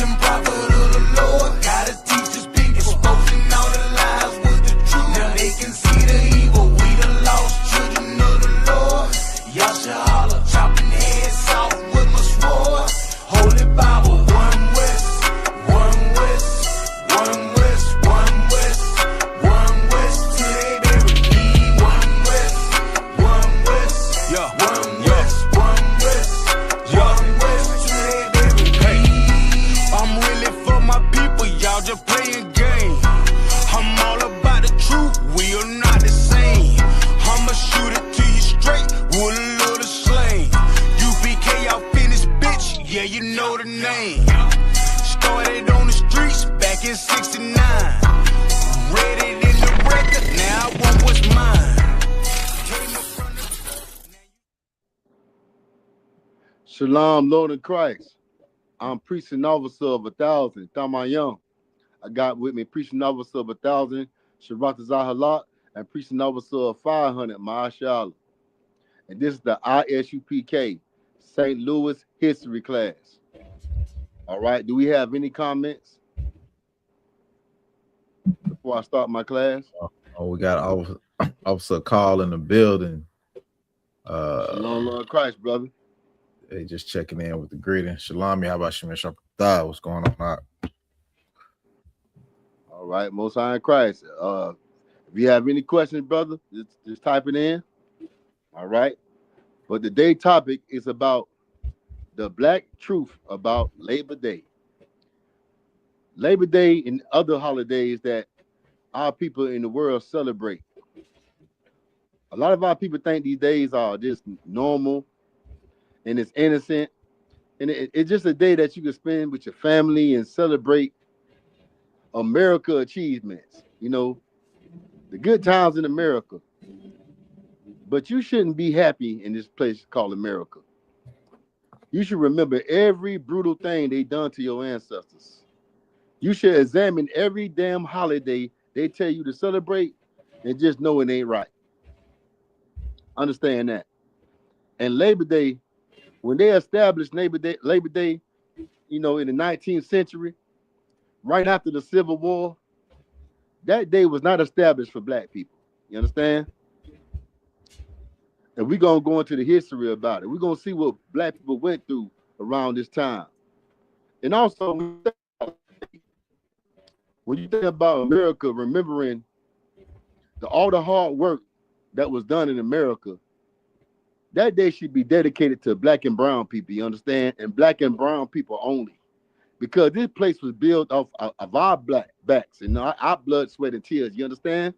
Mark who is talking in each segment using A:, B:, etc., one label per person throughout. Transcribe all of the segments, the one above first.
A: preaching prophet of the Lord. Gotta teach his people, exposing all the lies with the truth. Now they can see the evil. We the lost children of the Lord. Y'all should holler, chopping heads off with my sword. Holy Bible, one West, one West, one West, one West, one West, till they bury me. One West, one West, yeah, one West, one West, one West, till they bury me. I'm really for my people, y'all just playing game. I'm all about the truth, we are not the same. I'ma shoot it to you straight with a little slang. UPK, y'all finished, bitch, yeah, you know the name. Started on the streets back in '69. Read it in the record, now I want what's mine.
B: Shalom, Lord in Christ. I'm preaching officer of 1,000, THAMAYAM. I got with me preaching officer of 1,000, Shabbat Zahalat, and preaching officer of 500, Ma'ashallah. And this is the ISUPK, St. Louis history class. All right, do we have any comments before I start my class?
C: Oh, we got Officer Call in the building.
B: Shalom, Lord Christ, brother.
C: They just checking in with the greeting. Shalom, how about you, Shabbat? What's going on?
B: All right, Most High in Christ. If you have any questions, brother, just type it in. All right. But today's topic is about the black truth about Labor Day. Labor Day and other holidays that our people in the world celebrate. A lot of our people think these days are just normal and it's innocent. And it's just a day that you can spend with your family and celebrate America achievements, you know, the good times in America. But you shouldn't be happy in this place called America. You should remember every brutal thing they done to your ancestors. You should examine every damn holiday they tell you to celebrate and just know it ain't right. Understand that. And Labor Day, when they established Labor Day, you know, in the 19th century, right after the Civil War, that day was not established for black people. You understand? And we're going to go into the history about it. We're going to see what black people went through around this time. And also, when you think about America, remembering all the hard work that was done in America, that day should be dedicated to black and brown people, you understand? And black and brown people only. Because this place was built off of our black backs and our blood, sweat, and tears, you understand?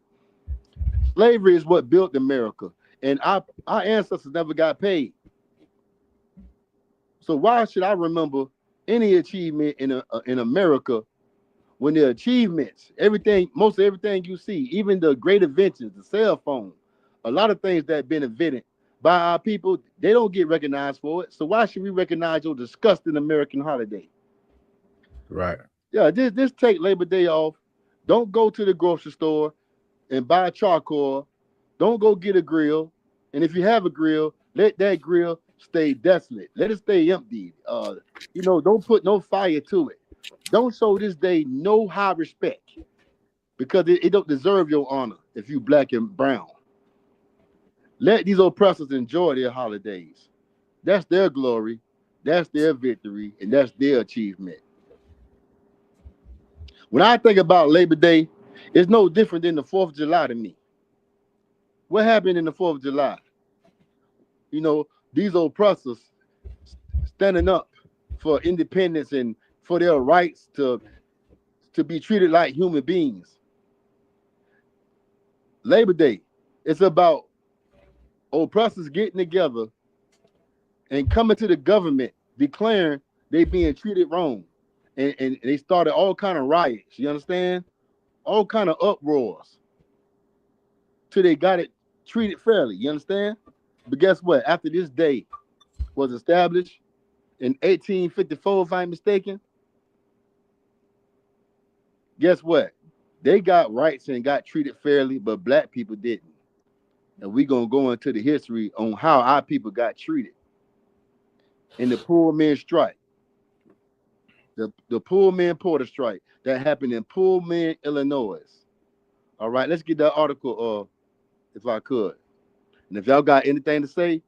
B: Slavery is what built America. And our ancestors never got paid. So why should I remember any achievement in America when the achievements, most of everything you see, even the great inventions, the cell phone, a lot of things that have been invented by our people, they don't get recognized for it. So why should we recognize your disgusting American holiday?
C: Right.
B: Yeah, just take Labor Day off. Don't go to the grocery store and buy charcoal. Don't go get a grill. And if you have a grill, let that grill stay desolate. Let it stay empty. You know, don't put no fire to it. Don't show this day no high respect because it don't deserve your honor if you black and brown. Let these oppressors enjoy their holidays. That's their glory, that's their victory, and that's their achievement. When I think about Labor Day, it's no different than the 4th of July to me. What happened in the 4th of July? You know, these oppressors standing up for independence and for their rights to be treated like human beings. Labor Day, it's about oppressors getting together and coming to the government declaring they being treated wrong. And they started all kind of riots, you understand? All kind of uproars till they got it treated fairly, you understand? But guess what? After this day was established in 1854, if I'm mistaken, guess what? They got rights and got treated fairly, but black people didn't. And we're going to go into the history on how our people got treated in the poor men's strike. The Pullman Porter strike that happened in Pullman, Illinois. All right, let's get that article, if I could. And if y'all got anything to say,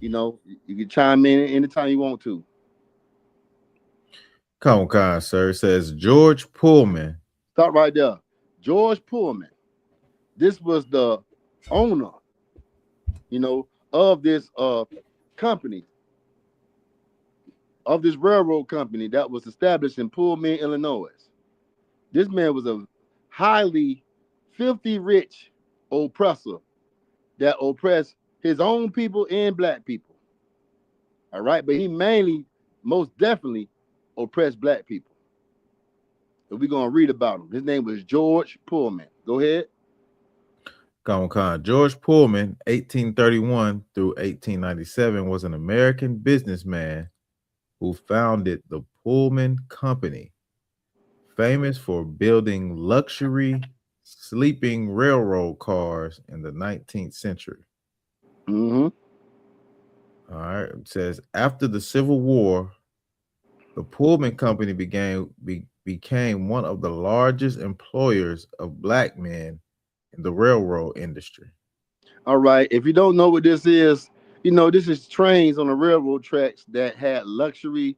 B: you can chime in anytime you want to.
C: Come on, sir. It says George Pullman.
B: Stop right there. George Pullman. This was the owner, of this company, of this railroad company that was established in Pullman, Illinois. This man was a highly filthy rich oppressor that oppressed his own people and black people. All right, but he mainly, most definitely, oppressed black people. And we're gonna read about him. His name was George Pullman. Go ahead.
C: Come on. George Pullman, 1831 through 1897, was an American businessman who founded the Pullman Company, famous for building luxury sleeping railroad cars in the 19th century.
B: Mm-hmm.
C: All right. It says after the Civil War, the Pullman Company became one of the largest employers of black men in the railroad industry.
B: All right. If you don't know what this is, this is trains on the railroad tracks that had luxury,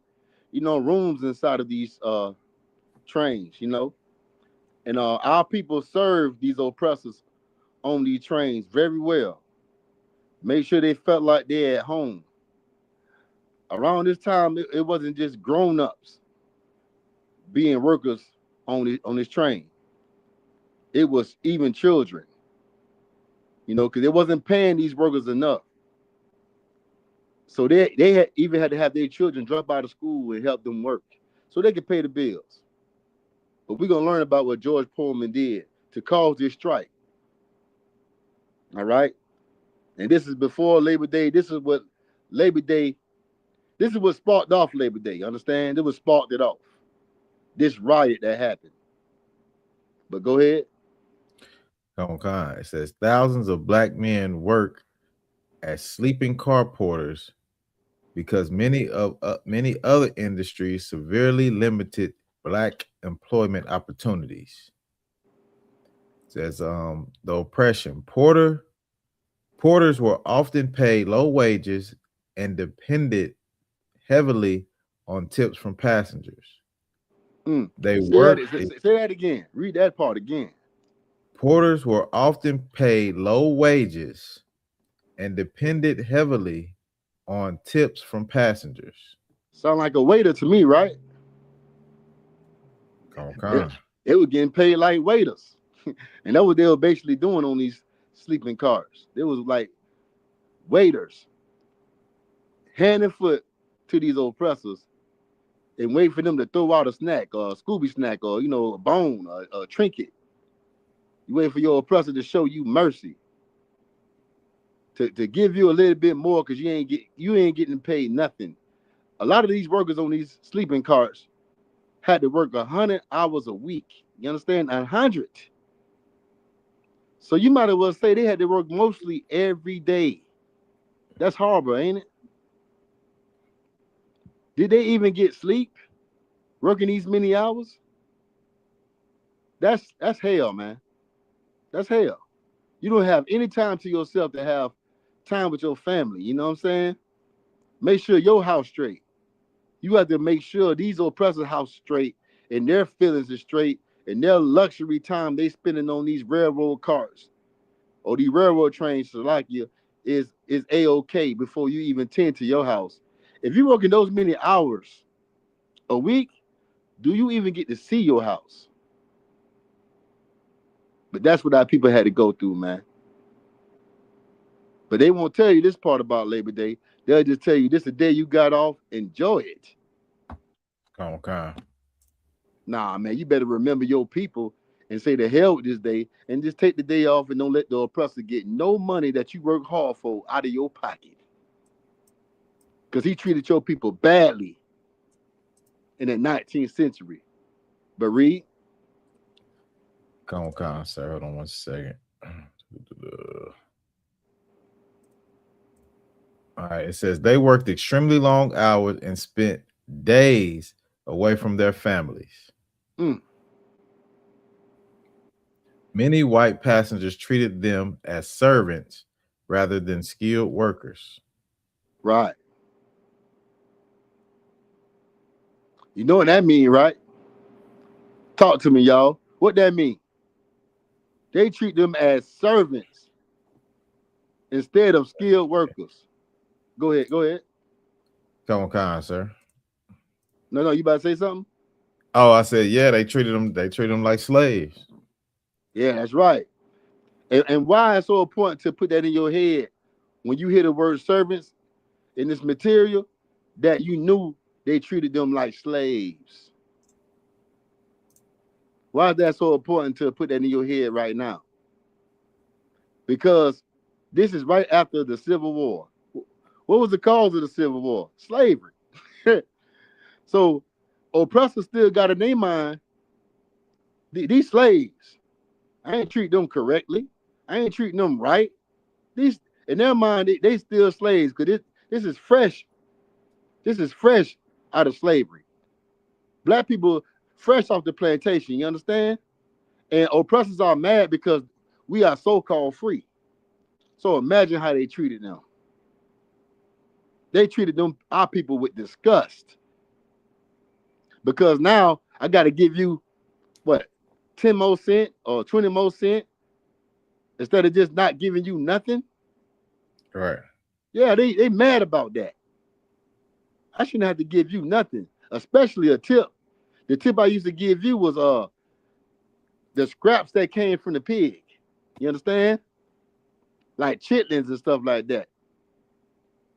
B: rooms inside of these trains, And our people served these oppressors on these trains very well. Make sure they felt like they're at home. Around this time, it wasn't just grown-ups being workers on this train. It was even children, because they wasn't paying these workers enough. So they had to have their children drop out of school and help them work so they could pay the bills. But we're gonna learn about what George Pullman did to cause this strike. All right. And this is before Labor Day. Labor Day, this is what sparked off Labor Day. Understand? It was sparked it off. This riot that happened. But go ahead.
C: Okay. It says thousands of black men work as sleeping car porters because many other industries severely limited black employment opportunities. It says the oppression. Porters were often paid low wages and depended heavily on tips from passengers. They worked.
B: Say that again. Read that part again.
C: Porters were often paid low wages and depended heavily on tips from passengers.
B: Sound like a waiter to me, right?
C: Okay.
B: They were getting paid like waiters. And that's what they were basically doing on these sleeping cars. They was like waiters, hand and foot to these oppressors and wait for them to throw out a snack or a Scooby snack or, a bone or a trinket. You wait for your oppressor to show you mercy. To give you a little bit more because you ain't getting paid nothing. A lot of these workers on these sleeping cars had to work 100 hours a week. You understand? 100. So you might as well say they had to work mostly every day. That's horrible, ain't it? Did they even get sleep working these many hours? That's hell, man. That's hell. You don't have any time to yourself to have time with your family. You know what I'm saying? Make sure your house straight. You have to make sure these oppressors' house straight and their feelings are straight and their luxury time they spending on these railroad cars or these railroad trains to like you is A-OK before you even tend to your house. If you're working those many hours a week, do you even get to see your house? But that's what our people had to go through, man. But they won't tell you this part about Labor Day. They'll just tell you this is the day you got off. Enjoy it.
C: Okay.
B: Nah, man, you better remember your people and say the hell with this day and just take the day off and don't let the oppressor get no money that you work hard for out of your pocket. Because he treated your people badly in the 19th century. But read.
C: Come on, sir. Hold on one second. All right. It says they worked extremely long hours and spent days away from their families.
B: Mm.
C: Many white passengers treated them as servants rather than skilled workers.
B: Right. You know what that mean, right? Talk to me, y'all. What that mean? They treat them as servants instead of skilled workers. Go ahead. Go ahead.
C: Come on, Khan, sir.
B: No, you about to say something?
C: Oh, I said, yeah, they treated them like slaves.
B: Yeah, that's right. And why it's so important to put that in your head when you hear the word servants in this material, that you knew they treated them like slaves. Why is that so important to put that in your head right now? Because this is right after the Civil War. What was the cause of the Civil War? Slavery. So oppressors still got in their mind, these slaves, I ain't treat them correctly. I ain't treating them right. These in their mind, they still slaves because this is fresh. This is fresh out of slavery. Black people fresh off the plantation, you understand? And oppressors are mad because we are so-called free. So imagine how they treated them. They treated them, our people, with disgust. Because now I got to give you, what, 10 more cent or 20 more cent instead of just not giving you nothing?
C: Right.
B: Yeah, they mad about that. I shouldn't have to give you nothing, especially a tip. The tip I used to give you was the scraps that came from the pig. You understand? Like chitlins and stuff like that.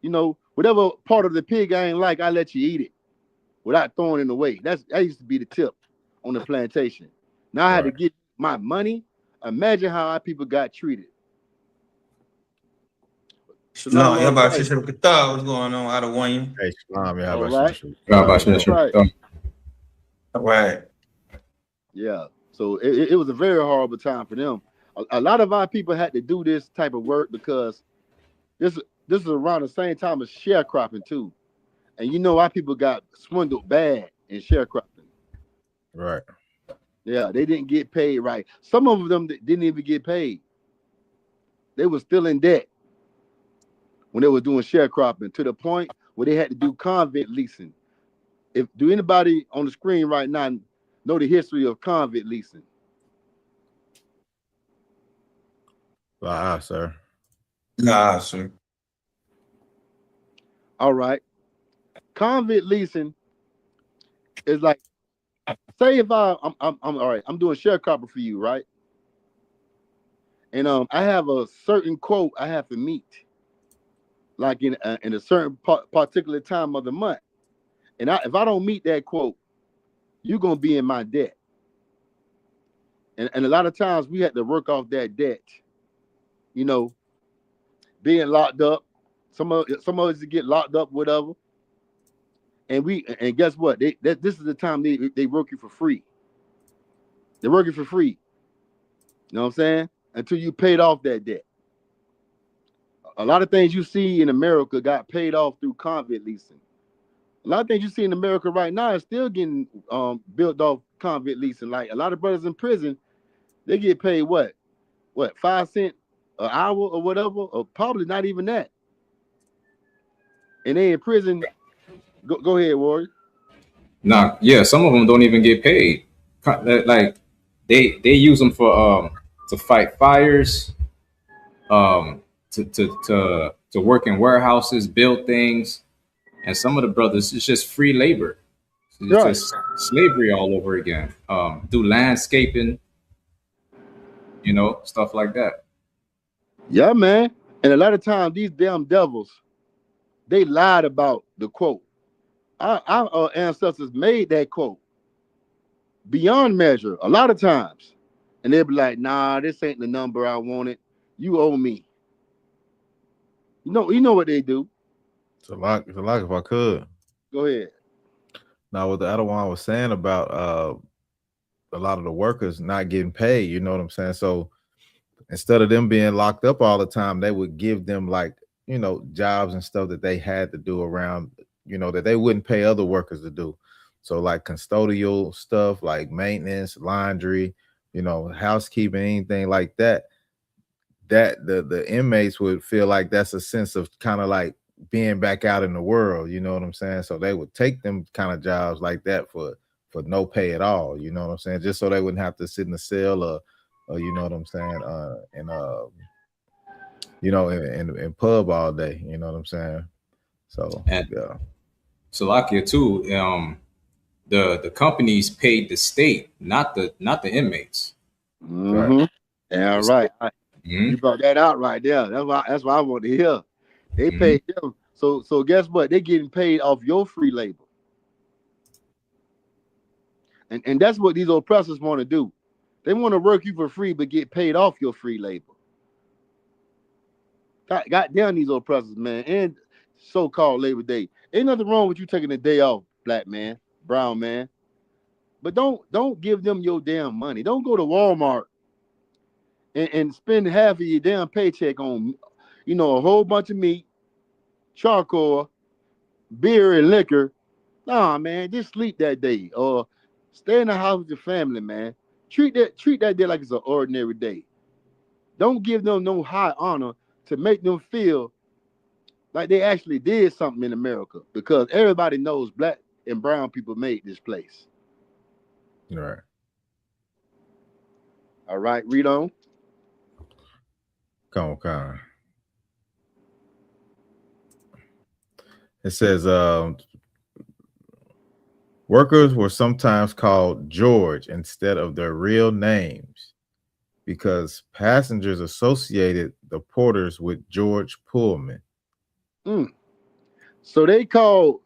B: You know, whatever part of the pig I ain't like, I let you eat it without throwing it away. That used to be the tip on the plantation. Now I had to get my money. Imagine how our people got treated.
D: No, everybody should have thought what's going on out of one.
C: Hey, Shalom,
B: all right.
D: That's
B: right.
D: All right.
B: Yeah. So it was a very horrible time for them. A lot of our people had to do this type of work because this is around the same time as sharecropping too. And you know our people got swindled bad in sharecropping.
C: Right.
B: Yeah, they didn't get paid right. Some of them didn't even get paid. They were still in debt when they were doing sharecropping to the point where they had to do convict leasing. Do anybody on the screen right now know the history of convict leasing?
C: Sir.
D: Nah, sir.
B: All right. Convict leasing is like, say if I'm all right, I'm doing sharecropper for you, right? And I have a certain quote I have to meet, like in a certain particular time of the month. And if I don't meet that quote, you're gonna be in my debt. And a lot of times we had to work off that debt. You know, being locked up. Some of us get locked up, whatever. And guess what? This is the time they work you for free. They're working for free. You know what I'm saying? Until you paid off that debt. A lot of things you see in America got paid off through convict leasing. A lot of things you see in America right now is still getting built off convict leasing. Like a lot of brothers in prison, they get paid what 5 cents an hour or whatever, or probably not even that. And they in prison. Go ahead, Warrior.
E: Nah, yeah, some of them don't even get paid. Like they use them for to fight fires, to work in warehouses, build things, and some of the brothers it's just free labor. It's
B: Right.
E: just slavery all over again. Do landscaping, stuff like that.
B: Yeah, man. And a lot of times these damn devils, they lied about the quote. Our ancestors made that quote beyond measure a lot of times. And they'll be like, nah, this ain't the number I wanted. You owe me. You know what they do.
C: It's a lot if I could.
B: Go ahead.
C: Now, what the other one was saying about a lot of the workers not getting paid, you know what I'm saying? So instead of them being locked up all the time, they would give them like, jobs and stuff that they had to do around, that they wouldn't pay other workers to do. So like custodial stuff, like maintenance, laundry, housekeeping, anything like that. That the inmates would feel like that's a sense of kind of like being back out in the world. You know what I'm saying? So they would take them kind of jobs like that for no pay at all. You know what I'm saying? Just so they wouldn't have to sit in the cell or you know what I'm saying? In pub all day. You know what I'm saying? So
E: And
C: yeah.
E: Slovakia too. The companies paid the state, not the inmates.
C: Right.
B: Mm-hmm. Yeah,
E: The
B: right.
E: state. Mhm.
B: You brought that out right there. That's why I want to hear. They
E: Mhm.
B: paid them. So guess what? They're getting paid off your free labor. And that's what these oppressors want to do. They want to work you for free but get paid off your free labor. Got down these oppressors, man. And so-called Labor Day. Ain't nothing wrong with you taking a day off, black man, brown man. But don't give them your damn money. Don't go to Walmart and spend half of your damn paycheck on, a whole bunch of meat, charcoal, beer, and liquor. Nah, man, just sleep that day or stay in the house with your family, man. Treat that day like it's an ordinary day. Don't give them no high honor to make them feel like they actually did something in America because everybody knows black and brown people made this place.
C: Right.
B: All right, read on.
C: Come on. It says workers were sometimes called George instead of their real names because passengers associated the porters with George Pullman.
B: So they called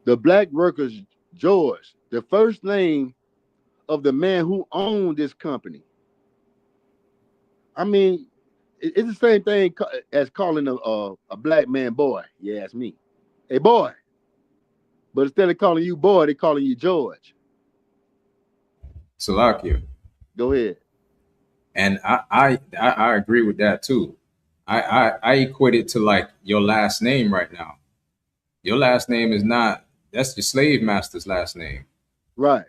B: the black workers George, the first name of the man who owned this company. I mean, it's the same thing as calling a black man boy. You ask me, hey boy. But instead of calling you boy, they calling you George.
E: Slovakia.
B: Go ahead.
E: And I agree with that too. I equate it to like your last name right now. Your last name is not, that's your slave master's last name.
B: Right.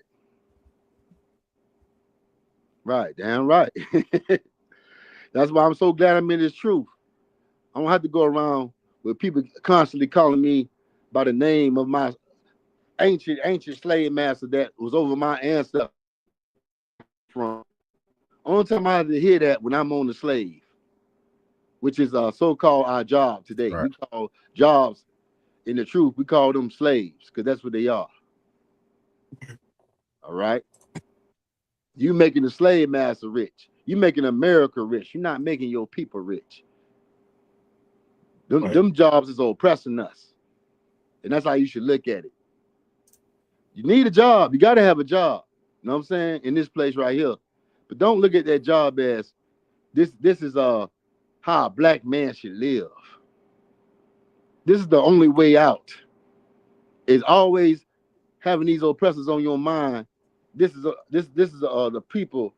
B: Right. Damn right. That's why I'm so glad I'm in this truth. I don't have to go around with people constantly calling me by the name of my ancient slave master that was over my ancestor from. Only time I have to hear that when I'm on the slave, which is so-called our job today.
C: Right.
B: We call jobs in the truth, we call them slaves because that's what they are. All right. You making the slave master rich. You making America rich. You're not making your people rich. Them jobs is oppressing us. And that's how you should look at it. You need a job. You got to have a job. You know what I'm saying? In this place right here. But don't look at that job as this is how a black man should live. This is the only way out. Is always having these oppressors on your mind. This is the people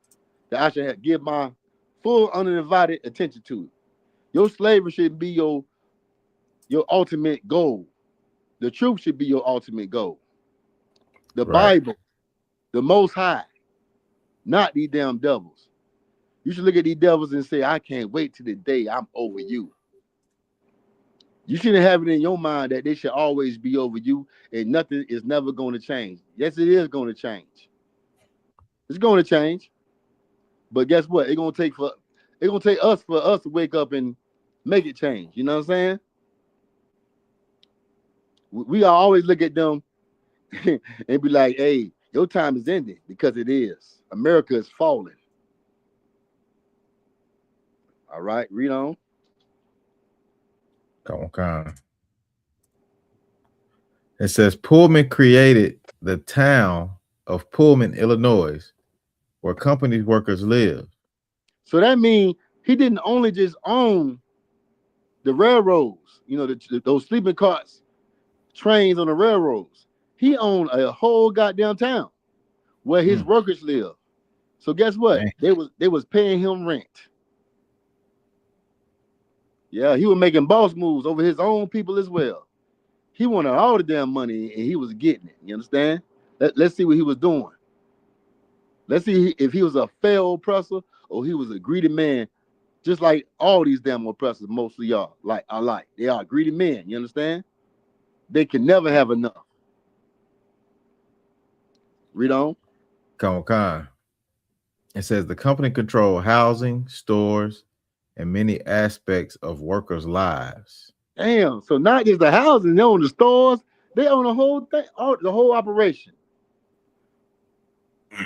B: that I should give my full uninvited attention to. Your slavery should be your ultimate goal. The truth should be your ultimate goal. The
C: Right.
B: Bible, the Most High, not these damn devils. You should look at these devils and say, I can't wait till the day I'm over you. You shouldn't have it in your mind that they should always be over you and nothing is never going to change. Yes, it is going to change. It's going to change. But guess what? It's gonna take us for us to wake up and make it change. You know what I'm saying? We always look at them and be like, hey, your time is ending because it is. America is falling. All right, read on.
C: Come on. It says Pullman created the town of Pullman, Illinois, where company workers live.
B: So that means he didn't only just own the railroads, those sleeping carts, trains on the railroads. He owned a whole goddamn town where his workers live. So guess what?
C: Dang.
B: They was paying him rent. Yeah, he was making boss moves over his own people as well. He wanted all the damn money and he was getting it. You understand? Let's see what he was doing. Let's see if he was a fair oppressor or he was a greedy man, just like all these damn oppressors, most of y'all they are greedy men. You understand? They can never have enough. Read on.
C: Come on. It says the company controlled housing, stores, and many aspects of workers' lives.
B: Damn. So not just the housing, they own the stores, they own the whole thing, the whole operation.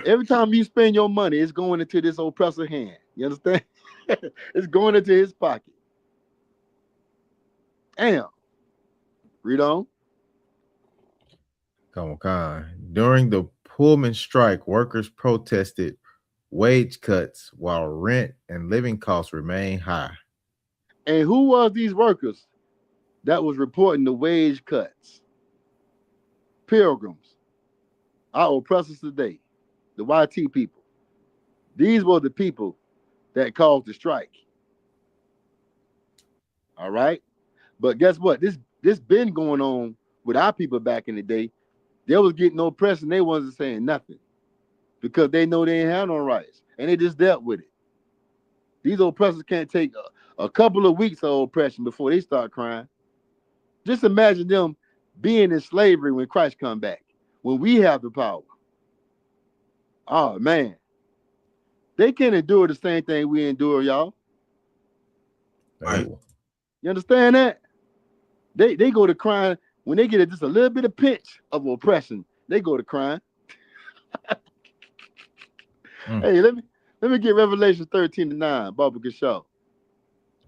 B: Every time you spend your money, it's going into this oppressor hand. You understand? It's going into his pocket. Damn. Read on.
C: Come on. During the Pullman strike, workers protested wage cuts while rent and living costs remain high.
B: And who was these workers that was reporting the wage cuts? Pilgrims. Our oppressors today. The YT people. These were the people that caused the strike. All right? But guess what? This been going on with our people back in the day. They was getting no press and they wasn't saying nothing because they know they ain't have no rights and they just dealt with it. These oppressors can't take a couple of weeks of oppression before they start crying. Just imagine them being in slavery when Christ come back, when we have the power. Oh, man. They can't endure the same thing we endure, y'all.
D: Right.
B: You understand that? They go to crying when they get just a little bit of pinch of oppression. They go to crying. Hey, let me get Revelation 13:9, Barbara Shaw.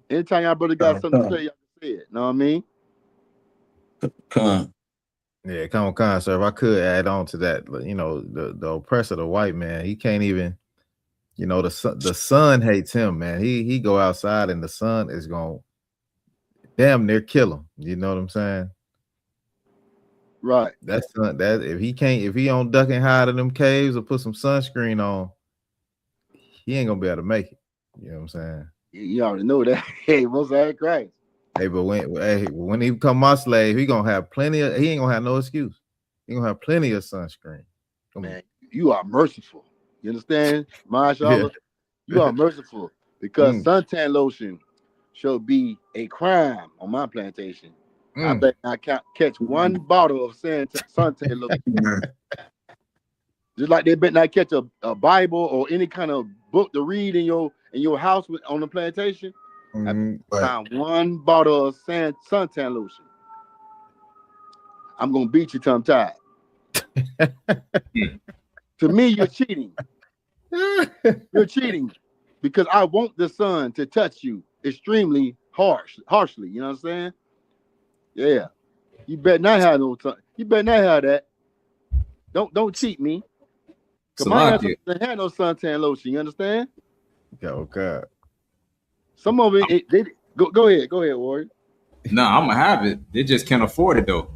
B: Anytime y'all brother got something to say, y'all can say it. Know what I mean?
C: Yeah, come on, sir. If I could add on to that, you know, the oppressor, the white man, he can't even, you know, the sun hates him, man. He go outside and the sun is gonna damn near kill him. You know what I'm saying?
B: Right.
C: That if he don't duck and hide in them caves or put some sunscreen on, he ain't gonna be able to make it. You know what I'm saying?
B: You already know that. Hey, most of Christ.
C: Hey, but when he become my slave, he gonna have he ain't gonna have no excuse. He gonna have plenty of sunscreen.
B: Man, you are merciful. You understand? Mashallah, you are merciful because suntan lotion shall be a crime on my plantation. I bet I catch one bottle of suntan lotion. Just like they bet not catch a Bible or any kind of book to read in your house on the plantation. I found one bottle of suntan lotion. I'm gonna beat you till I'm tired. To me, you're cheating. You're cheating because I want the sun to touch you extremely harshly. You know what I'm saying? Yeah. You better not have no sun. You better not have that. Don't cheat me. Come on, I don't have no suntan lotion. You understand?
C: Okay.
B: Some of it, they go ahead, Warrior.
E: No, I'm gonna have it. They just can't afford it though.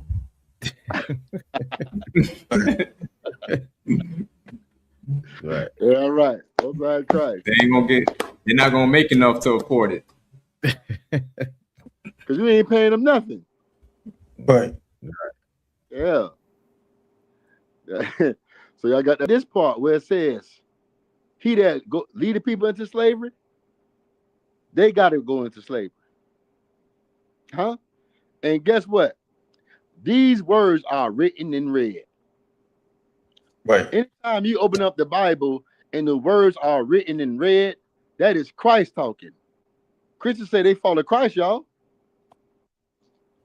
C: Right.
B: Yeah, right. Okay, Christ.
E: They're not gonna make enough to afford it.
B: Because you ain't paying them nothing.
D: Right.
B: Yeah. So y'all got this part where it says, he that lead the people into slavery, they got to go into slavery. Huh? And guess what? These words are written in red.
D: Right.
B: Anytime you open up the Bible and the words are written in red, that is Christ talking. Christians say they follow Christ, y'all.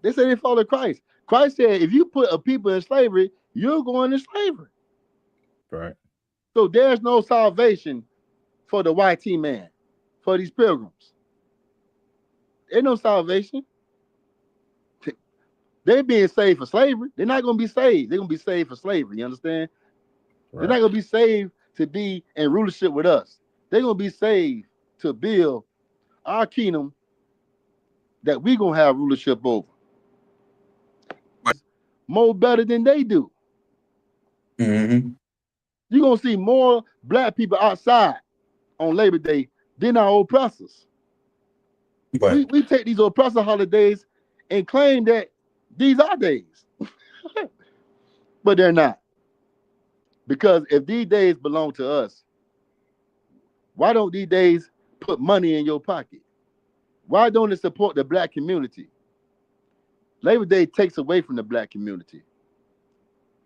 B: They say they follow Christ. Christ said, if you put a people in slavery, you're going to slavery.
C: Right.
B: So there's no salvation for the YT man, for these pilgrims. There's no salvation. They're being saved for slavery. They're not going to be saved. They're going to be saved for slavery. You understand? Right. They're not going to be saved to be in rulership with us. They're going to be saved to build our kingdom that we're going to have rulership over. More better than they do.
D: Mm-hmm.
B: You're going to see more black people outside on Labor Day than our oppressors. Right. We take these oppressor holidays and claim that These are days, but they're not. Because if these days belong to us, why don't these days put money in your pocket? Why don't it support the black community? Labor Day takes away from the black community.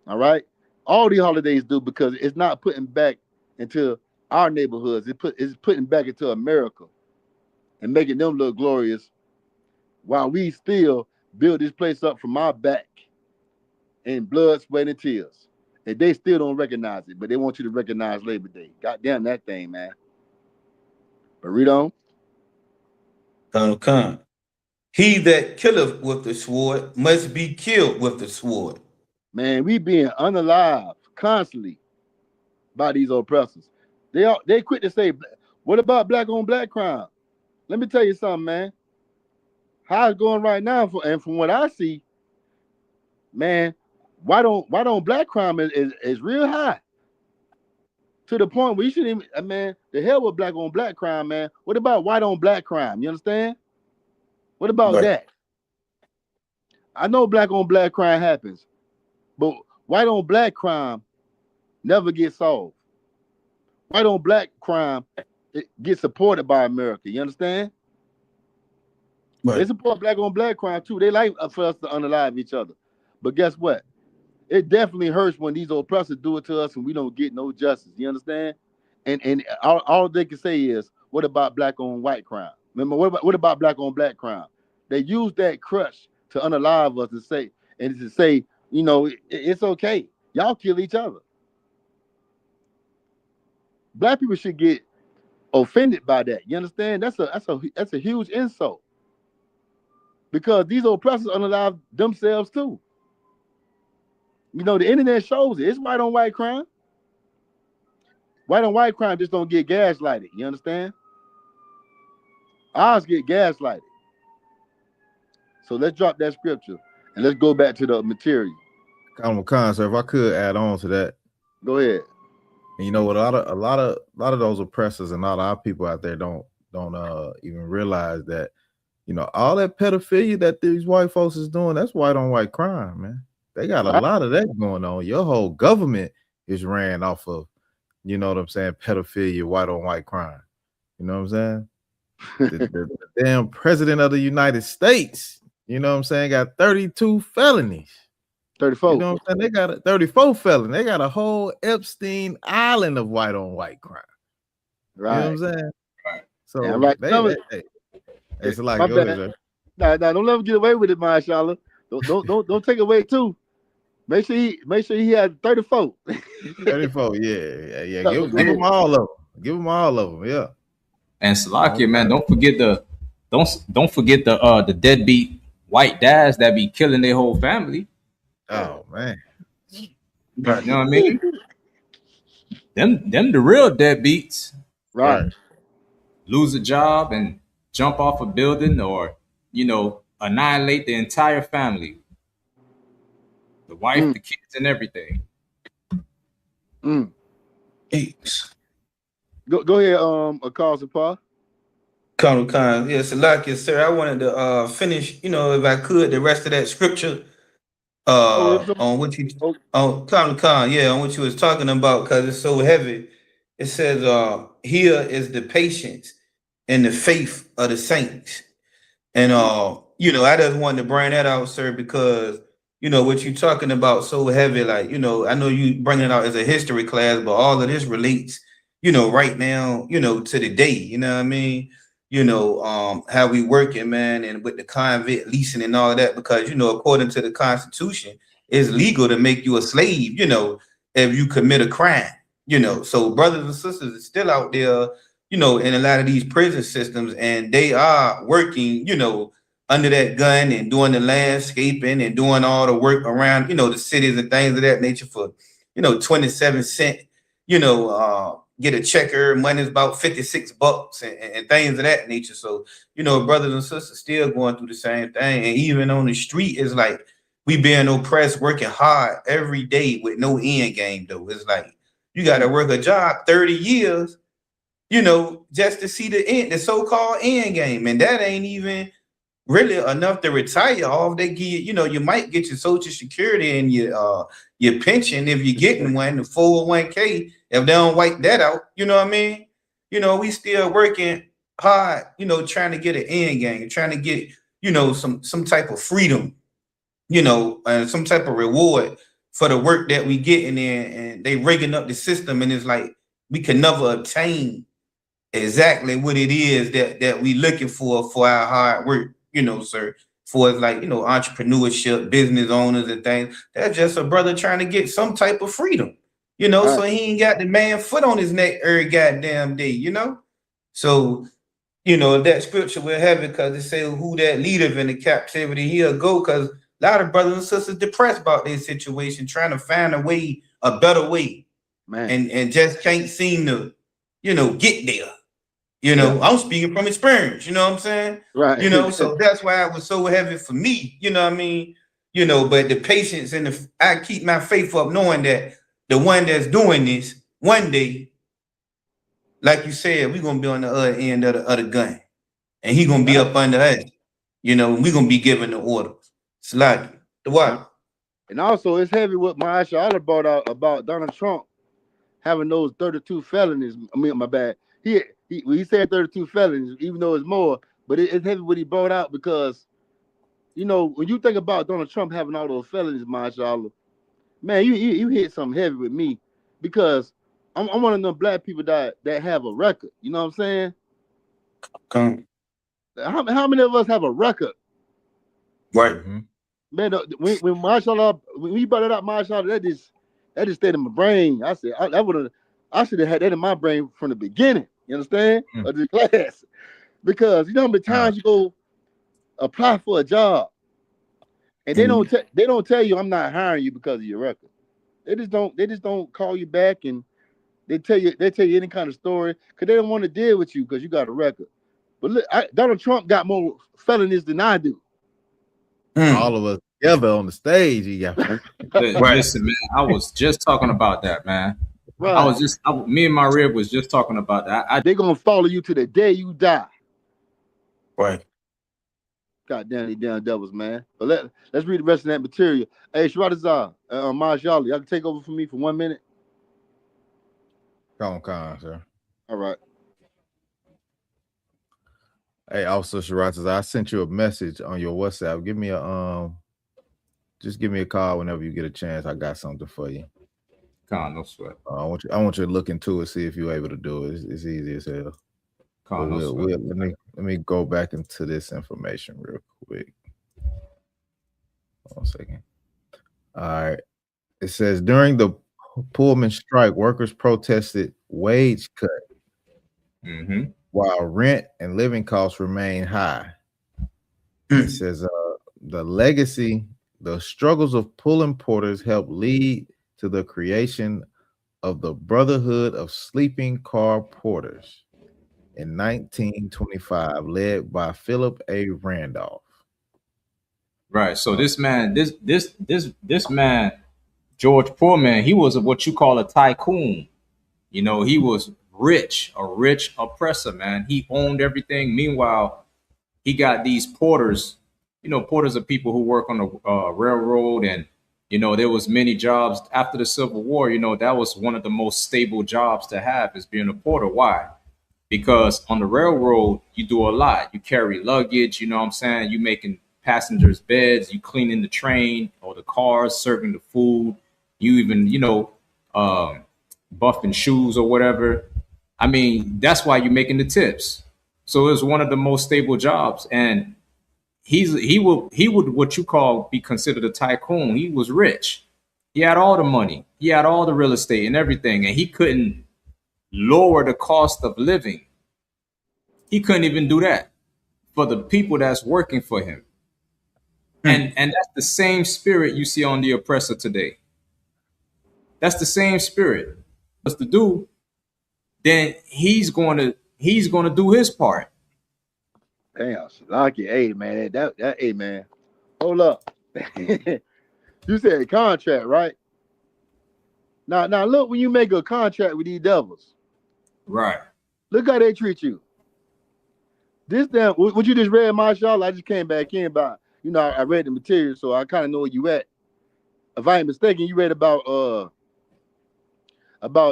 B: All right? All these holidays do because it's not putting back into our neighborhoods. It's putting back into America and making them look glorious while we still build this place up from our back in blood, sweat, and tears. And they still don't recognize it, but they want you to recognize Labor Day. God damn that thing, man. But read on.
D: Come. He that killeth with the sword must be killed with the sword.
B: Man, we being unalive constantly by these oppressors. They quit to say, what about black on black crime? Let me tell you something, man. How it's going right now, and from what I see, man, why don't black crime is real high to the point where you shouldn't even, man, the hell with black on black crime, man. What about white on black crime? You understand? What about
D: Right.
B: that? I know black on black crime happens, but white on black crime never gets solved. White on black crime it gets supported by America. You understand? They
D: Right.
B: support black on black crime too. They like for us to unalive each other. But guess what? It definitely hurts when these oppressors do it to us and we don't get no justice. You understand? And all they can say is, what about black on white crime? Remember, what about black on black crime? They use that crush to unalive us and to say, you know, it's okay. Y'all kill each other. Black people should get offended by that. You understand? That's a huge insult. Because these oppressors unalive themselves too. You know, the internet shows it. It's white on white crime. White on white crime just don't get gaslighted. You understand? Ours get gaslighted. So let's drop that scripture and let's go back to the material.
C: Khan, so if I could add on to that,
B: Go ahead.
C: and you know what, a lot of those oppressors and a lot of our people out there don't even realize that, you know, all that pedophilia that these white folks is doing, that's white on white crime, man. They got a lot of that going on. Your whole government is ran off of, you know what I'm saying, pedophilia, white on white crime. You know what I'm saying? the damn president of the United States, you know what I'm saying, got 32 felonies.
B: 34.
C: You know what I'm saying? They got a 34 felony. They got a whole Epstein Island of white on white crime.
B: Right.
C: You know what I'm saying?
E: Right.
C: So
B: And right.
C: it's like,
B: my
C: go
B: bad.
C: ahead,
B: Nah, don't let him get away with it, Mashallah. Don't take away too. Make sure he had 34.
C: 34, yeah.
B: No,
C: Give them all of them. Give them all of them, yeah.
E: And Salakia, man, don't forget the deadbeat white dads that be killing their whole family.
C: Oh man.
D: Right.
E: You know what I mean? Them the real deadbeats.
B: Right.
E: Lose a job and jump off a building, or, you know, annihilate the entire family. The wife, the kids, and everything.
D: Eats.
B: Go ahead, Akal Sapar.
D: Colonel Khan, yes, like yes, sir. I wanted to finish, you know, if I could, the rest of that scripture on what you on Colonel Khan, yeah, on what you was talking about, because it's so heavy. It says, here is the patience and the faith of the saints. And you know, I just wanted to bring that out, sir, because you know what you're talking about so heavy. Like, you know, I know you bringing it out as a history class, but all of this relates, you know, right now, you know, to the day. You know what I mean? You know, how we working, man, and with the convict leasing and all of that, because you know, according to the Constitution, it's legal to make you a slave, you know, if you commit a crime, you know. So brothers and sisters are still out there, you know, in a lot of these prison systems, and they are working, you know, under that gun and doing the landscaping and doing all the work around, you know, the cities and things of that nature for, you know, 27 cents, you know, get a checker, money's about $56 and things of that nature. So, you know, brothers and sisters still going through the same thing. And even on the street, it's like we being oppressed, working hard every day with no end game, though. It's like you got to work a job 30 years, you know, just to see the end, the so-called end game. And that ain't even really enough to retire off. They give you might get your Social Security and your pension if you're getting one, the 401k, if they don't wipe that out, you know what I mean? We still working hard, trying to get an end game, trying to get, some type of freedom, and some type of reward for the work that we getting in, and they rigging up the system, and it's like we can never obtain exactly what it is that we looking for our hard work, sir. For it's like, entrepreneurship, business owners and things. That's just a brother trying to get some type of freedom,
B: Right.
D: so he ain't got the man foot on his neck every goddamn day, So, that scripture will have it because it says who that leader in the captivity he'll go, because a lot of brothers and sisters depressed about their situation, trying to find a better way,
B: Man.
D: and just can't seem to, get there.
B: Yeah.
D: I'm speaking from experience, you know what I'm saying?
B: Right.
D: So that's why it was so heavy for me, you know what I mean? But the patience and I keep my faith up knowing that the one that's doing this one day, like you said, we're gonna be on the other end of the gun. And he gonna be up under us. We're gonna be giving the orders. It's like the what?
B: And also it's heavy what Mahershala brought out about Donald Trump having those 32 felonies. I mean, my bad. He said 32 felonies, even though it's more, but it's heavy what he brought out because, when you think about Donald Trump having all those felonies, Mahershala, man, you hit something heavy with me because I'm one of them black people that have a record. You know what I'm saying?
D: Come.
B: How many of us have a record?
D: Right.
C: Mm-hmm.
B: Man, when Mahershala, when you brought it up, Mahershala, that just stayed in my brain. I said I should have had that in my brain from the beginning. You understand? Of the class, because you know how many times you go apply for a job, and they don't tell you I'm not hiring you because of your record. They just don't call you back, and they tell you any kind of story because they don't want to deal with you because you got a record. But look, Donald Trump got more felonies than I do.
C: All of us together on the stage, he got.
E: Listen, man, I was just talking about that, man.
B: Right.
E: Me and my rib was just talking about that.
B: They're gonna follow you to the day you die.
D: Right.
B: God damn these damn devils, man. But let's read the rest of that material. Hey, Shradazar, Mahershala, y'all can take over for me for 1 minute.
C: Come on, sir.
B: All right.
C: Hey, Officer Shiratas, I sent you a message on your WhatsApp. Give me just give me a call whenever you get a chance. I got something for you.
E: No sweat.
C: I want you to look into it, see if you're able to do it. It's easy as hell. Let me go back into this information real quick. 1 second. All right. It says during the Pullman strike, workers protested wage cut.
E: Mm-hmm.
C: While rent and living costs remain high. It says the struggles of Pullman porters helped lead to the creation of the Brotherhood of Sleeping Car Porters in 1925, led by Philip A. Randolph.
E: Right. So this man, this man, George Pullman, he was what you call a tycoon. He was a rich oppressor, man. He owned everything. Meanwhile, he got these porters. Porters are people who work on the railroad, and there was many jobs after the Civil War. That was one of the most stable jobs to have, is being a porter. Why? Because on the railroad, you do a lot. You carry luggage. You know what I'm saying? You making passengers' beds. You cleaning the train or the cars, serving the food. You even buffing shoes or whatever. I mean, that's why you're making the tips. So it's one of the most stable jobs, and he would what you call be considered a tycoon. He was rich. He had all the money. He had all the real estate and everything, and he couldn't lower the cost of living. He couldn't even do that for the people that's working for him. And that's the same spirit you see on the oppressor today. That's the same spirit. What's to do? Then he's going to do his part.
B: Damn, lucky. Hey, man, that hey, man, hold up. You said contract, right? Now look, when you make a contract with these devils,
E: Right.
B: look how they treat you. This damn what you just read, Marshall. I just came back in, but I read the material, so I kind of know where you at. If I ain't mistaken, you read about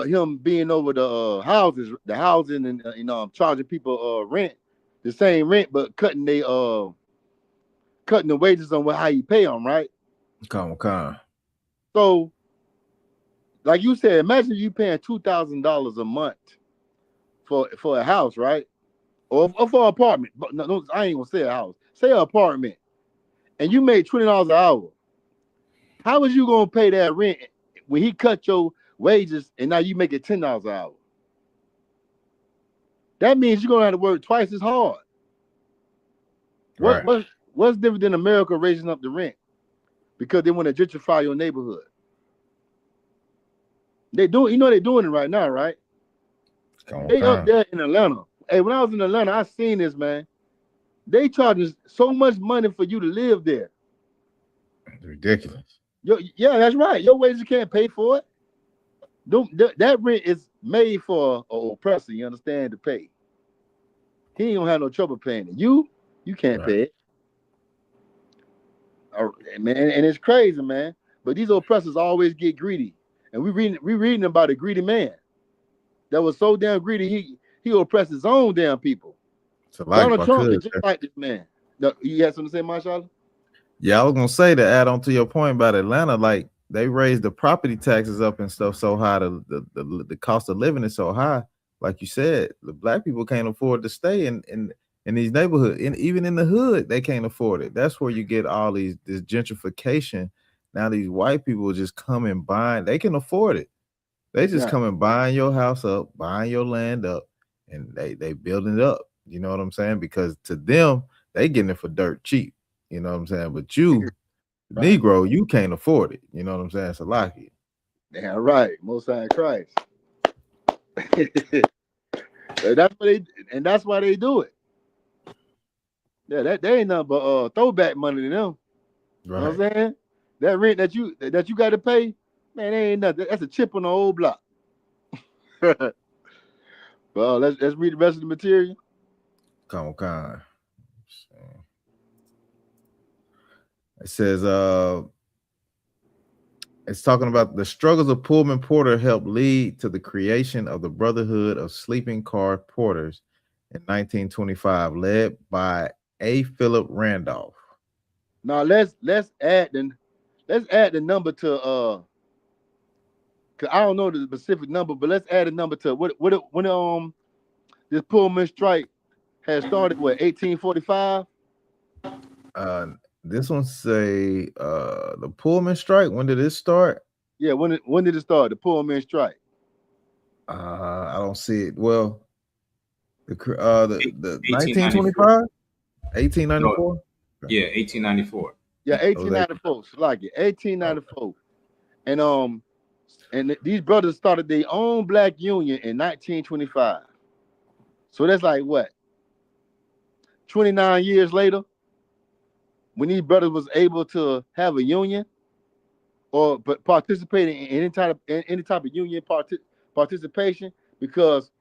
B: him being over the housing, and charging people rent, the same rent, but cutting the wages on how you pay them, right?
C: Come on.
B: So, like you said, imagine you paying $2,000 a month for a house, right? Or for an apartment. But no, I ain't gonna say a house. Say an apartment, and you made $20 an hour. How is you gonna pay that rent when he cut your wages and now you make it $10 an hour? That means you're gonna have to work twice as hard. What
C: Right.
B: what's different than America raising up the rent because they want to gentrify your neighborhood? They're doing it right now, right? They up there in Atlanta. Hey, when I was in Atlanta, I seen this, man. They charging so much money for you to live there.
C: It's ridiculous.
B: Yeah, that's right. Your wages can't pay for it. That rent is made for an oppressor, you understand, to pay. He ain't gonna have no trouble paying it. You can't pay it. Man, and it's crazy, man. But these oppressors always get greedy. And we reading about a greedy man that was so damn greedy he oppressed his own damn people.
C: So like if
B: Donald
C: I
B: Trump is
C: could,
B: just like this man. No, you had something to say, Marshall?
C: yeah, I was gonna say to add on to your point about Atlanta, like they raised the property taxes up and stuff so high, the cost of living is so high. Like you said, the black people can't afford to stay in these neighborhoods, and even in the hood, they can't afford it. That's where you get all this gentrification. Now these white people just come and buying, they can afford it. They just
B: Yeah.
C: come and buying your house up, buying your land up, and they building it up. You know what I'm saying? Because to them, they getting it for dirt cheap. You know what I'm saying? But you,
B: Right.
C: Negro, you can't afford it. You know what I'm saying? So lucky.
B: Yeah, right. Most High in Christ. That's why they do it. Yeah, that they ain't nothing but throwback money to them. You know
C: Right.
B: what I'm saying? That rent that you got to pay, man, they ain't nothing. That's a chip on the old block. Well, let's read the rest of the material.
C: Come on. It says it's talking about the struggles of Pullman Porter helped lead to the creation of the Brotherhood of Sleeping Car Porters in 1925, led by A. Philip Randolph.
B: Now let's add the number to cause I don't know the specific number, but let's add a number to when this Pullman strike had started, 1845.
C: This one say the Pullman strike. When did it start?
B: Yeah, when did it start? The Pullman strike.
C: I don't see it. Well, the
E: 1894.
C: 1925, 1894.
E: No, yeah, 1894.
B: Yeah,
C: It was
B: 1894. So like it, 1894. And these brothers started their own black union in 1925. So that's like what? 29 years later, when these brothers was able to have a union or participate in any type of union participation, because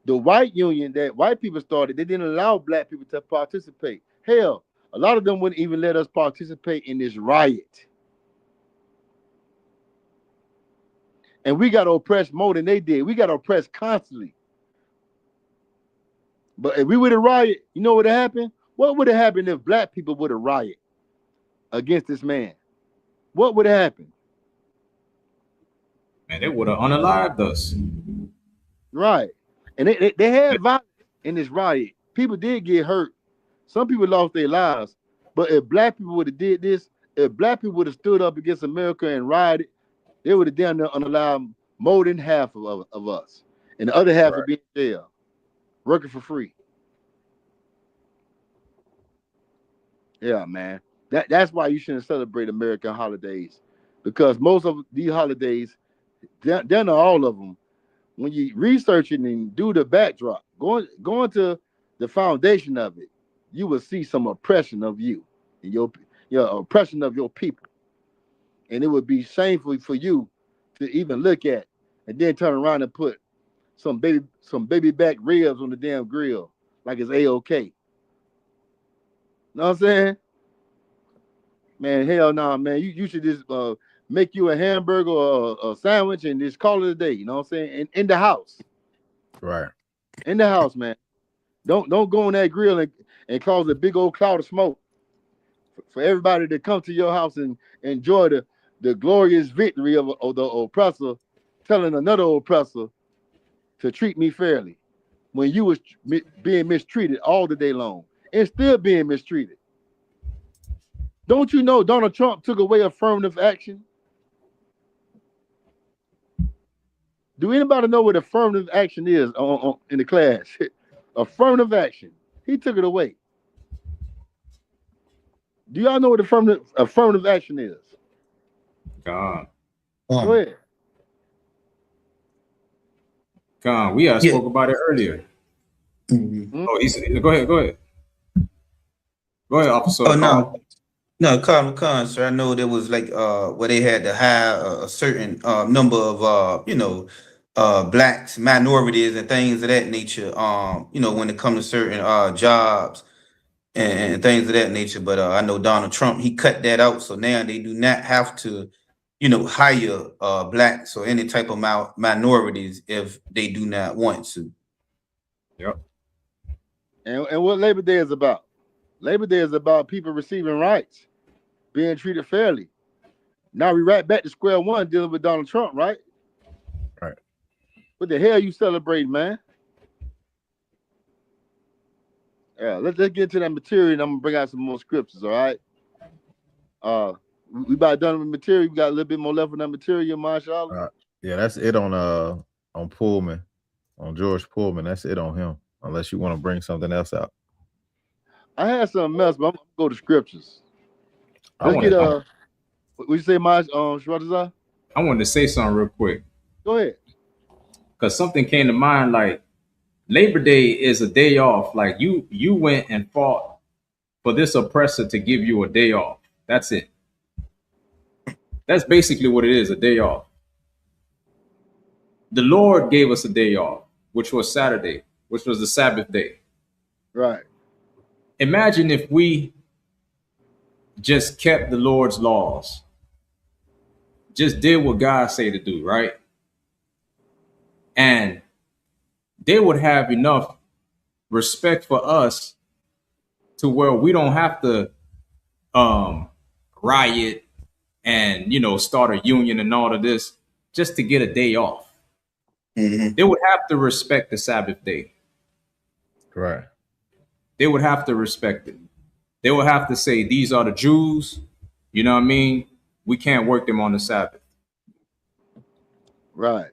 B: the white union that white people started, they didn't allow black people to participate. Hell, a lot of them wouldn't even let us participate in this riot. And we got oppressed more than they did. We got oppressed constantly. But if we would have riot, you know what would have happened? What would have happened if black people would have riot against this man? What would have happened?
E: Man, they would have unalived us.
B: Right. And they had violence in this riot. People did get hurt. Some people lost their lives. But if black people would have did this, if black people would have stood up against America and rioted, they would have damn near unalived more than half of us. And the other half would be in jail, working for free. Yeah, man. That's why you shouldn't celebrate American holidays. Because most of these holidays, they're not all of them. When you research it and do the backdrop, going to the foundation of it, you will see some oppression of you and your oppression of your people. And it would be shameful for you to even look at and then turn around and put some baby back ribs on the damn grill. like it's A-OK. You know what I'm saying? Man, hell no, man. You should just make you a hamburger or a sandwich and just call it a day. You know what I'm saying? In the house.
C: Right.
B: In the house, man. Don't go on that grill and cause a big old cloud of smoke for everybody to come to your house and enjoy the glorious victory of the oppressor telling another oppressor to treat me fairly when you was being mistreated all the day long and still being mistreated. Don't you know Donald Trump took away affirmative action? Do anybody know what affirmative action is in the class? Affirmative action. He took it away. Do y'all know what affirmative action is?
E: God.
B: Go ahead.
E: God, we spoke about it earlier.
D: Mm-hmm.
E: Oh, he's go ahead. Go ahead, officer.
D: Oh no, Khan, sir. I know there was like where they had to hire a certain number of blacks, minorities, and things of that nature. When it comes to certain jobs and things of that nature. But I know Donald Trump, he cut that out, so now they do not have to, hire blacks or any type of minorities if they do not want to.
E: Yep.
B: And what Labor Day is about? Labor Day is about people receiving rights, being treated fairly. Now we right back to square one dealing with Donald Trump, right?
C: Right.
B: What the hell you celebrating, man? Yeah, let's get to that material and I'm gonna bring out some more scriptures, all right? We about done with material. We got a little bit more left on that material, mashallah.
C: Yeah, that's it on Pullman, on George Pullman. That's it on him. Unless you want to bring something else out.
B: I had something else, but I'm gonna go to scriptures.
E: What
B: you say, Shwatazar?
E: I wanted to say something real quick.
B: Go ahead.
E: Because something came to mind, like Labor Day is a day off. Like you went and fought for this oppressor to give you a day off. That's it. That's basically what it is, a day off. The Lord gave us a day off, which was Saturday, which was the Sabbath day.
B: Right.
E: Imagine if we just kept the Lord's laws, just did what God say to do, right? And they would have enough respect for us to where we don't have to riot and start a union and all of this just to get a day off.
D: Mm-hmm.
E: They would have to respect the Sabbath day.
C: Right.
E: They would have to respect it. They would have to say, these are the Jews. You know what I mean? We can't work them on the Sabbath.
B: Right.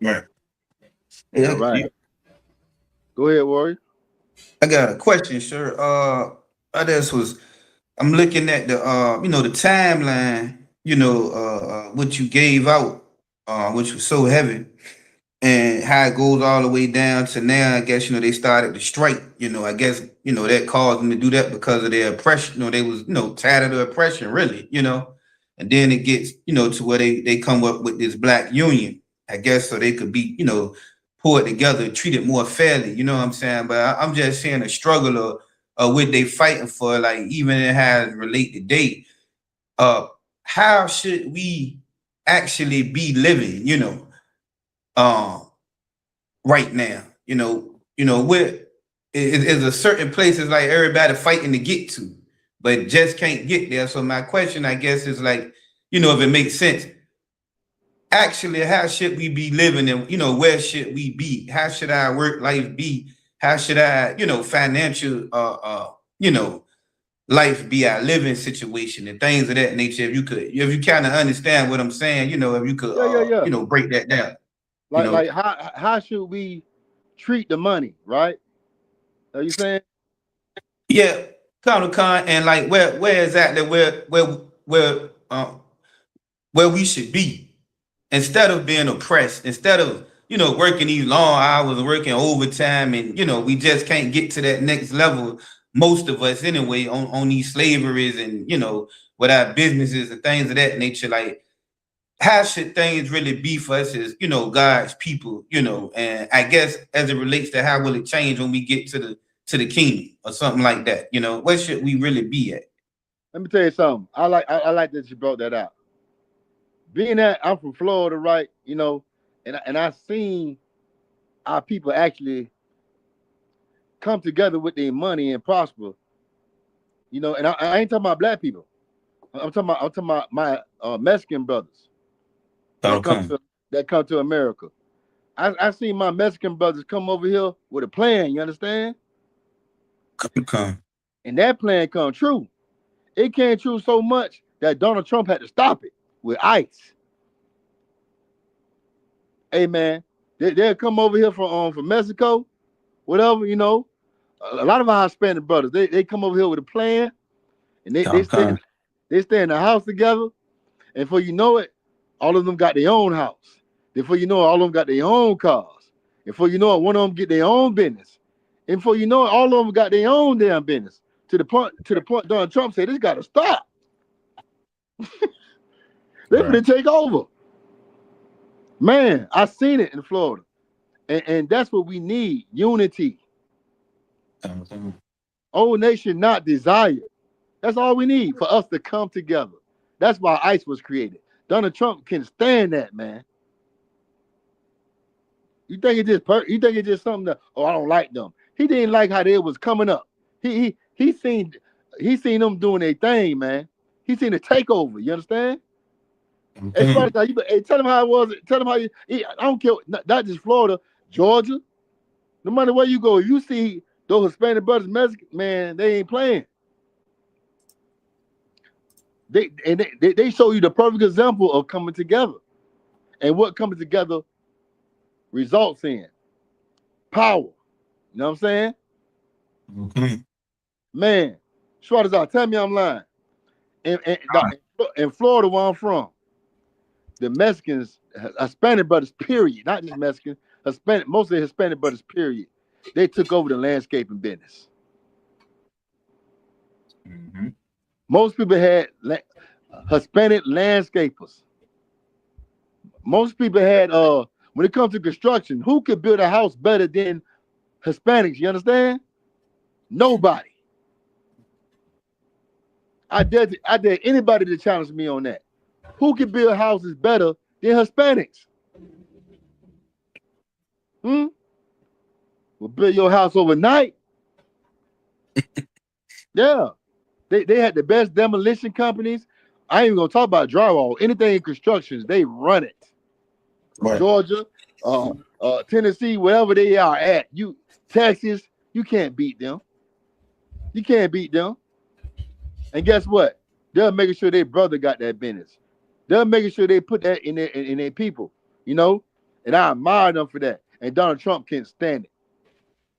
D: Right.
B: Yeah, right. Go ahead, Warrior.
D: I got a question, sir. I'm looking at the the timeline, what you gave out, which was so heavy, and how it goes all the way down to now. I guess they started to strike. I guess that caused them to do that because of their oppression. They was tired of the oppression, really. And then it gets to where they come up with this black union. I guess so they could be pulled together, treated more fairly. You know what I'm saying? But I'm just seeing a struggle of what they fighting for. Like even it has related date. How should we actually be living? Right now, where is a certain places like everybody fighting to get to, but just can't get there. So my question, I guess, is like, if it makes sense, actually, how should we be living and, where should we be? How should our work life be? How should our, financial, life be, our living situation and things of that nature? If you kind of understand what I'm saying, if you could, break that down.
B: Like how should we treat the money, right? Are you saying?
D: Yeah, Khan, and like where exactly where we should be instead of being oppressed, instead of working these long hours, working overtime, and we just can't get to that next level. Most of us anyway on these slaveries and with our businesses and things of that nature. Like how should things really be for us as, God's people, and I guess as it relates to how will it change when we get to the kingdom or something like that, where should we really be at?
B: Let me tell you something. I like that you brought that out. Being that I'm from Florida, right? And I seen our people actually come together with their money and prosper. And I ain't talking about black people. I'm talking about my Mexican brothers that come
D: Okay.
B: to America. I seen my Mexican brothers come over here with a plan. You understand?
D: Okay.
B: And that plan come true. It came true so much that Donald Trump had to stop it with ICE. Hey man, they'll come over here from Mexico, whatever. A lot of our Hispanic brothers, they come over here with a plan, and they stay in the house together. And before you know it, all of them got their own house. Before you know it, all of them got their own cars. And before you know it, one of them get their own business. And before you know it, all of them got their own damn business. To the point Donald Trump said, this got to stop. They're going to take over. Man, I seen it in Florida. And that's what we need, unity. Old nation, not desire. That's all we need for us to come together. That's why ICE was created. Donald Trump can stand that, man. You think it's just something that, I don't like them. He didn't like how they was coming up. He seen them doing their thing, man. He seen the takeover. You understand? As far as hey, tell them how it was. Tell them how you. I don't care. Not just Florida, Georgia. No matter where you go, you see those Hispanic brothers, Mexican, man, they ain't playing. They show you the perfect example of coming together, and what coming together results in power. You know what I'm saying?
D: Mm-hmm.
B: Man, Shwadazar, tell me I'm lying. In Florida, where I'm from, the Mexicans, Hispanic brothers, period, not just Mexicans, Hispanic, mostly Hispanic brothers, period, they took over the landscaping business.
E: Mm-hmm.
B: Most people had Hispanic landscapers. Most people had, when it comes to construction, who could build a house better than Hispanics? You understand? Nobody. I dare anybody to challenge me on that. Who can build houses better than Hispanics? Will build your house overnight. Yeah. They had the best demolition companies. I ain't even gonna talk about drywall. Anything in constructions, they run it. Right. Georgia, Tennessee, wherever they are at, Texas, you can't beat them. You can't beat them. And guess what? They're making sure their brother got that business. They're making sure they put that in their people, And I admire them for that. And Donald Trump can't stand it.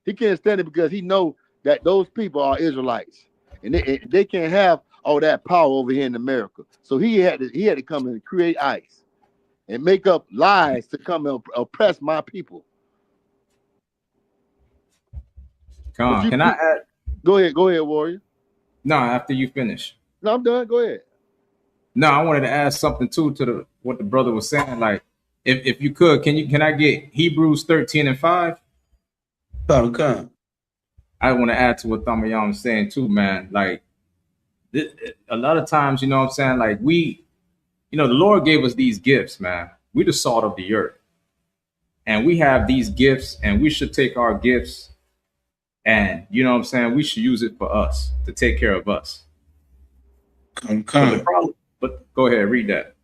B: He can't stand it because he knows that those people are Israelites. And they can't have all that power over here in America. So he had to come and create ICE and make up lies to come and oppress my people.
E: Can I add?
B: Go ahead, Warrior.
E: No, after you finish.
B: No, I'm done. Go ahead.
E: No, I wanted to add something too to what the brother was saying. Like, if you could, can I get Hebrews 13:5?
D: Okay.
E: I want to add to what THAMAYAM was saying too, man. Like, a lot of times, you know what I'm saying? Like, the Lord gave us these gifts, man. We the salt of the earth. And we have these gifts, and we should take our gifts and, you know what I'm saying, we should use it for us, to take care of us.
D: Okay.
E: But go ahead, read that.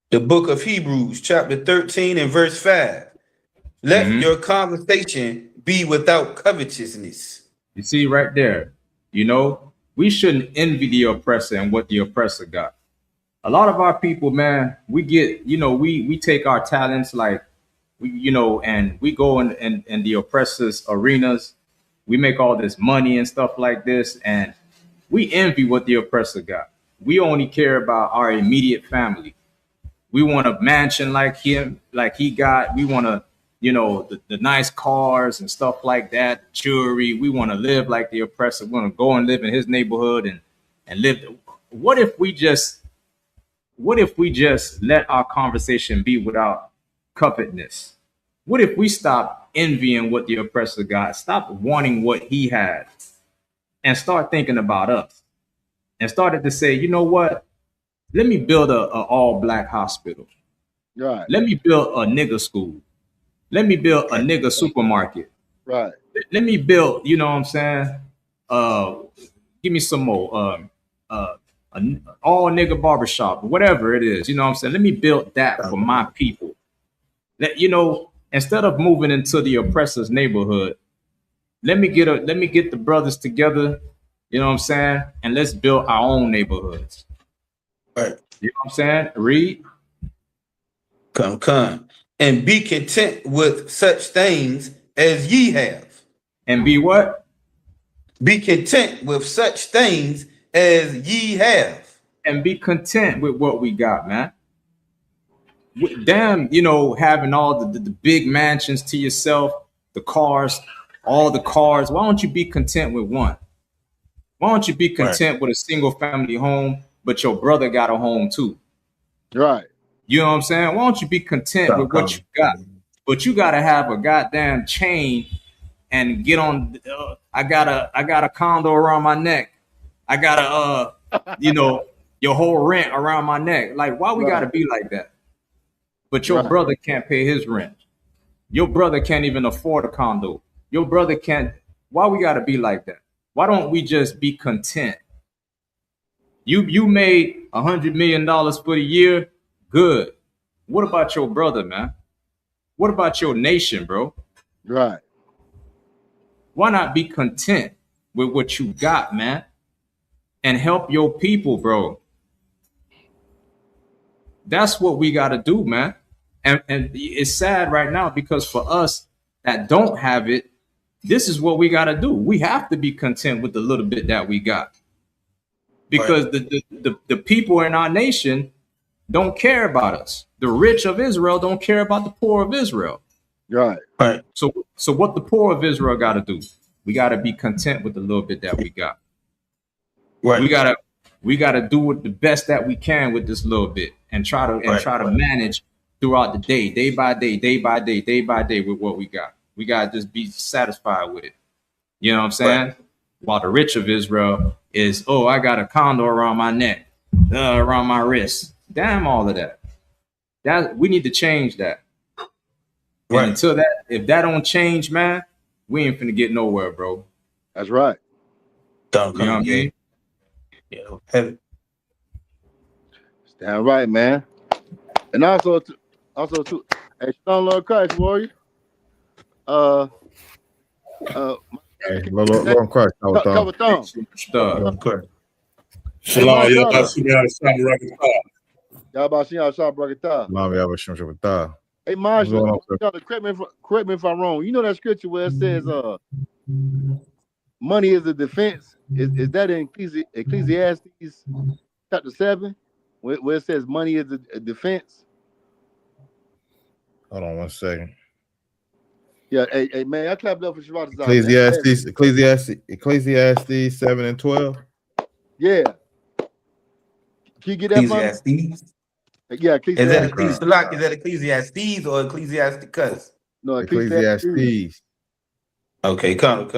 D: The book of Hebrews, chapter 13 and verse 5. Let your conversation be without covetousness.
E: You see right there, we shouldn't envy the oppressor and what the oppressor got. A lot of our people, man, we get, we take our talents, like, and we go in the oppressor's arenas. We make all this money and stuff like this, and we envy what the oppressor got. We only care about our immediate family. We want a mansion like him, like he got. We want to, the nice cars and stuff like that, jewelry. We want to live like the oppressor. We want to go and live in his neighborhood and live. What if we just what if we just let our conversation be without covetousness? What if we stop envying what the oppressor got, stop wanting what he had, and start thinking about us, and started to say, you know what? Let me build a all black hospital.
B: Right.
E: Let me build a nigger school. Let me build a nigger supermarket.
B: Right.
E: Let me build, you know what I'm saying? Uh, give me some more. An all nigger barbershop, whatever it is, you know what I'm saying? Let me build that for my people. That, you know, instead of moving into the oppressor's neighborhood, let me get the brothers together, you know what I'm saying? And let's build our own neighborhoods.
D: Right.
E: You know what I'm saying? Read.
D: Come. And be content with such things as ye have.
E: And be what?
D: Be content with such things as ye have.
E: And be content with what we got, man. Damn, you know, having all the big mansions to yourself, the cars, all the cars. Why don't you be content with one? Why don't you be content with a single family home, but your brother got a home too?
B: Right.
E: You know what I'm saying? Why don't you be content with what you got? But you gotta have a goddamn chain and get on. I got a condo around my neck. I got you know, your whole rent around my neck. Like, why we gotta be like that? But your brother can't pay his rent. Your brother can't even afford a condo. Your brother can't. Why we gotta be like that? Why don't we just be content? You made $100 million for the year. Good. What about your brother, man? What about your nation, bro?
B: Right.
E: Why not be content with what you got, man? And help your people, bro. That's what we got to do, man. And it's sad right now because for us that don't have it, this is what we got to do. We have to be content with the little bit that we got. Because the people in our nation don't care about us. The rich of Israel don't care about the poor of Israel.
B: Right.
E: So what the poor of Israel got to do? We got to be content with the little bit that we got.
D: Right.
E: We gotta do it the best that we can with this little bit and try to manage throughout the day by day with what we got. We gotta just be satisfied with it. You know what I'm saying? Right. While the rich of Israel is, oh, I got a condo around my neck, around my wrist. Damn all of that. That we need to change that. Right. And until that, if that don't change, man, we ain't finna get nowhere, bro.
B: That's right.
E: You know what I mean?
D: Yeah, heavy.
B: Damn right, man. And also too, hey, Stone Lord Christ, warrior.
C: Hey, Lord Christ,
B: cover thumb.
F: Shalom, y'all.
B: Hey, Marshall, correct me if I'm wrong. You know that scripture where it says, money is a defense. Is that in Ecclesiastes chapter 7, where it says money is a defense?
C: Hold on one second.
B: Yeah, hey man, I clapped up for Shabbat.
C: Ecclesiastes 7 and 12.
B: Yeah. Can you get that
D: Ecclesiastes?
B: Yeah, Ecclesiastes.
D: Is that Ecclesiastes or Ecclesiasticus?
B: No, Ecclesiastes.
D: Okay, come.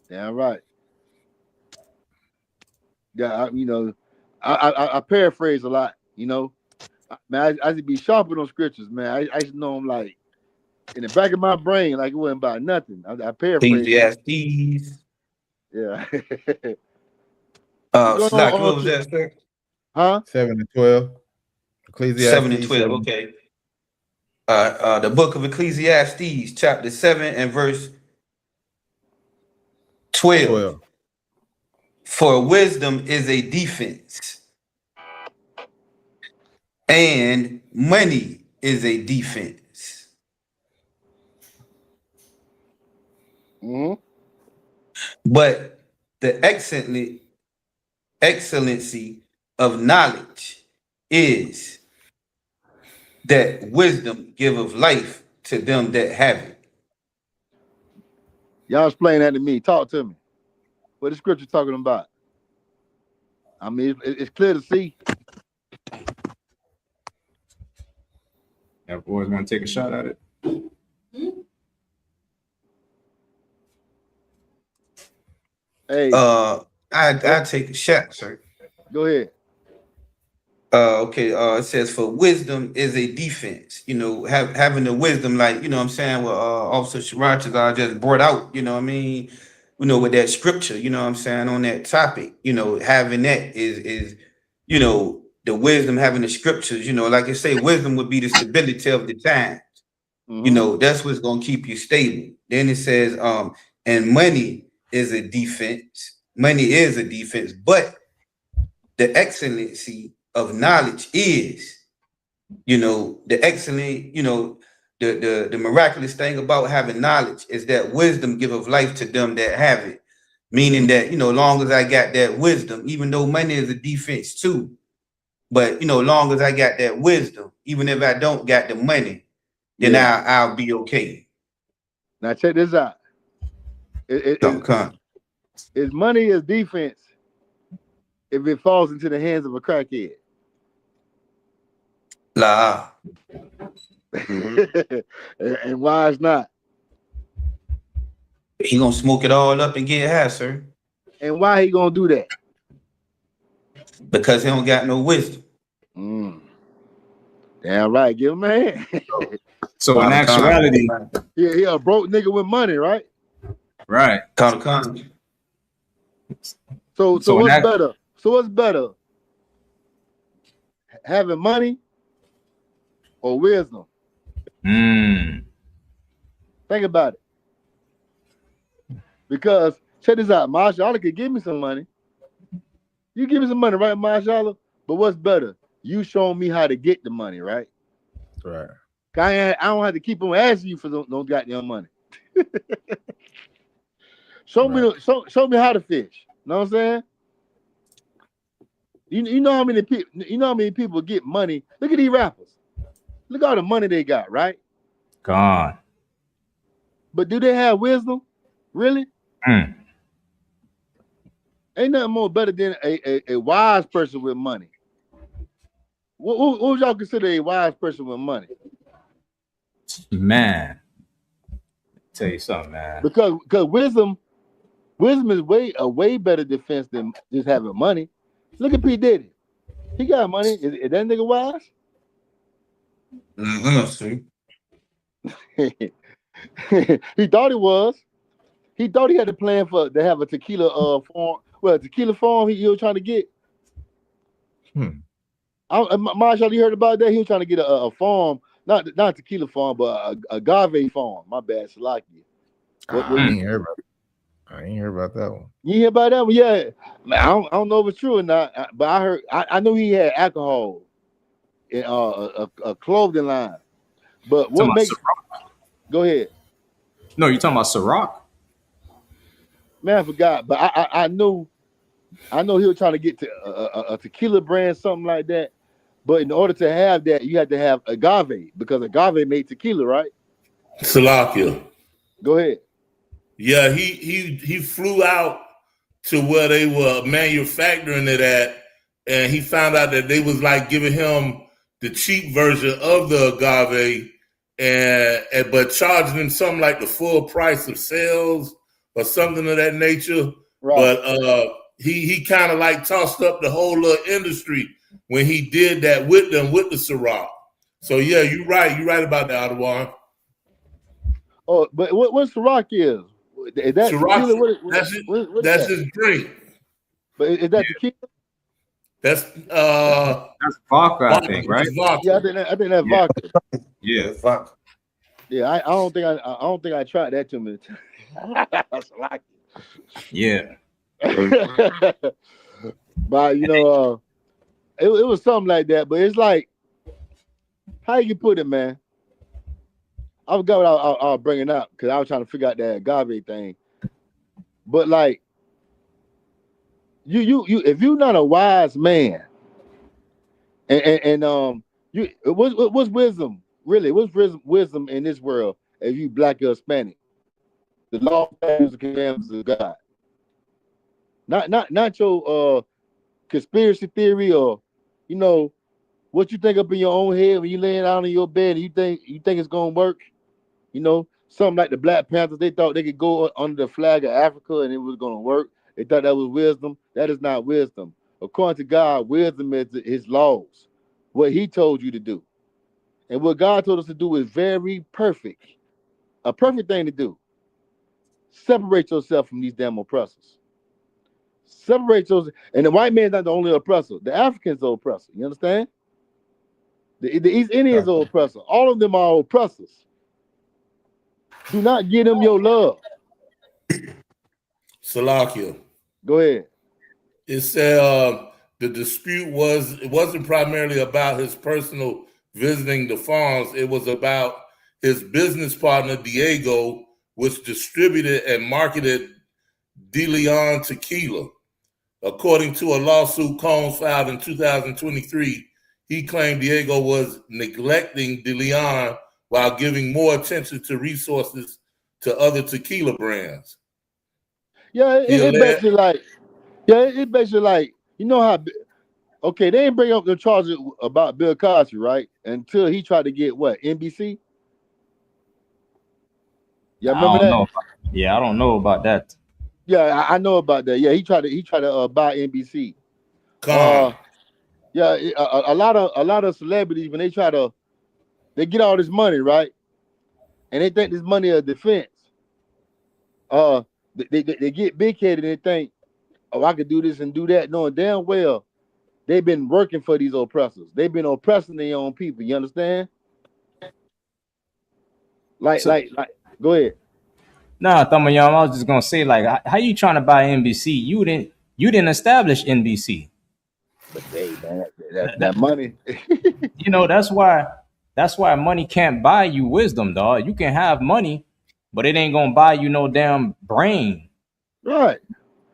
B: Damn right. Yeah, I paraphrase a lot, you know. Man, I just be sharper on scriptures, man. I just know I'm like in the back of my brain, like it wasn't about nothing. I paraphrase.
D: Ecclesiastes.
B: Yeah.
D: Slack, what was that, sir?
B: Huh?
C: 7 and 12. Ecclesiastes
D: 7 and 12. Okay. The book of Ecclesiastes, chapter 7 and verse 12. For wisdom is a defense, and money is a defense.
B: Mm-hmm.
D: But the excellency of knowledge is that wisdom giveth life to them that have it.
B: Y'all explain that to me. Talk to me. What the scripture talking about? I mean, it's clear to see.
E: Y'all boys want to take a shot at it?
B: Hey,
D: I take a shot, sir.
B: go ahead.
D: Okay. It says for wisdom is a defense. You know, having the wisdom, like you know, what I'm saying, what Officer Shirachazar just brought out. You know, what I mean, you know, with that scripture. You know, what I'm saying on that topic. You know, having that is you know the wisdom, having the scriptures. You know, like I say, wisdom would be the stability of the time. You know, that's what's gonna keep you stable. Then it says, and money is a defense. Money is a defense, but the excellency of knowledge is, you know, the excellent, you know, the miraculous thing about having knowledge is that wisdom giveth life to them that have it. Meaning that, you know, long as I got that wisdom, even though money is a defense too, but you know, long as I got that wisdom, even if I don't got the money, then
B: Yeah.
D: I'll be okay.
B: Now check this out. Is money is defense if it falls into the hands of a crackhead?
D: La.
B: And why it's not?
D: He gonna smoke it all up and get high, sir.
B: And why he gonna do that?
D: Because he don't got no wisdom.
B: Damn right, give him a hand.
E: So in actuality,
B: he a broke nigga with money, right?
E: Right.
B: So what's better? So what's better? Having money or wisdom? Think about it. Because check this out, Mashallah could give me some money. You give me some money, right, Mashallah? But what's better? You showing me how to get the money, right?
C: Right.
B: I don't have to keep on asking you for no goddamn money. Show me how to fish. Know what I'm saying? You know how many people get money? Look at these rappers. Look at all the money they got, right?
E: Gone.
B: But do they have wisdom? Really? Ain't nothing more better than a wise person with money. What would y'all consider a wise person with money?
E: Man, tell you something, man.
B: Because wisdom is way better defense than just having money. Look at P. Diddy. He got money. Is that nigga wise?
D: See.
B: He thought he was. He thought he had a plan to have a tequila farm. Well, a tequila farm he was trying to get. Marshall, you heard about that? He was trying to get a farm, not a tequila farm, but a agave farm. My bad, Salakia.
C: I ain't hear about that one.
B: You hear about that one? Yeah. I don't know if it's true or not, but I heard. I know he had alcohol in a clothing line. But what makes? Go ahead.
E: No, you talking about Ciroc?
B: Man, I forgot. But I know he was trying to get to a tequila brand, something like that. But in order to have that, you had to have agave because agave made tequila, right?
F: Salakia.
B: Go ahead.
F: Yeah, he flew out to where they were manufacturing it at, and he found out that they was like giving him the cheap version of the agave, and but charging him something like the full price of sales or something of that nature. Right. But he kind of like tossed up the whole little industry when he did that with them with the Ciroc. So yeah, you're right about that, Adwan.
B: Oh, but what Ciroc is? Is that
F: Ciroc,
B: tequila?
F: That's his drink.
B: But is that tequila?
F: That's
E: vodka, I think, right?
F: Vodka.
B: Yeah, I think that's vodka.
E: Yeah,
D: vodka.
B: Yeah, I don't think I tried that too many times.
E: Yeah.
B: But you know, it was something like that. But it's like, how you put it, man? I forgot what I was bringing up because I was trying to figure out that agave thing. But like, you if you're not a wise man, and what's wisdom really? What's wisdom in this world? If you black or Hispanic, the law, statutes, and commandments of God. Not your conspiracy theory or, you know, what you think up in your own head when you laying out in your bed and you think it's gonna work? You know, something like the Black Panthers, they thought they could go under the flag of Africa and it was gonna work. They thought that was wisdom. That is not wisdom. According to God, wisdom is his laws, what he told you to do. And what God told us to do is very perfect. A perfect thing to do. Separate yourself from these damn oppressors. Separate yourself. And the white man's not the only oppressor. The Africans are oppressor. You understand? The East Indians are oppressor. All of them are oppressors. Do not give them your love.
F: Salakia.
B: Go ahead.
F: It said the dispute it wasn't primarily about his personal visiting the farms. It was about his business partner, Diego, which distributed and marketed De Leon tequila. According to a lawsuit Combs filed in 2023, he claimed Diego was neglecting De Leon while giving more attention to resources to other tequila brands.
B: Yeah, it basically like, you know how, okay, they didn't bring up the charges about Bill Cosby, right? Until he tried to get what, NBC? Yeah, remember that?
G: Know. Yeah, I don't know about that.
B: Yeah, I know about that. Yeah, he tried to buy NBC. Yeah, a lot of celebrities, when they get all this money, right? And they think this money is defense. They get big headed and they think, oh, I could do this and do that, knowing damn well they've been working for these oppressors. They've been oppressing their own people. You understand? Like, go ahead.
G: Nah, Thamayam, I was just gonna say, like, how you trying to buy NBC? You didn't establish NBC.
B: But hey, man, that money.
G: You know, that's why money can't buy you wisdom, dog. You can have money, but it ain't gonna buy you no damn brain.
B: Right.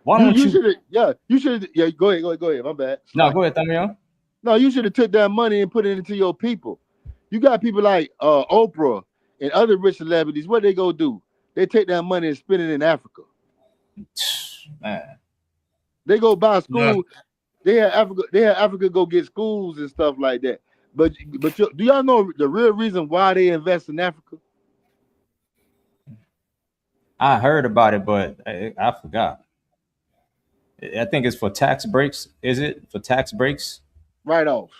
G: Why don't you?
B: You should. Yeah, go ahead. My bad.
G: No, go ahead, Thamayam.
B: No, you should have took that money and put it into your people. You got people like Oprah and other rich celebrities. What they go do? They take that money and spend it in Africa.
G: Man.
B: They go buy school. Yeah. They have Africa go get schools and stuff like that. But do y'all know the real reason why they invest in Africa?
G: I heard about it, but I forgot. I think it's for tax breaks. Is it for tax breaks?
B: Write-offs.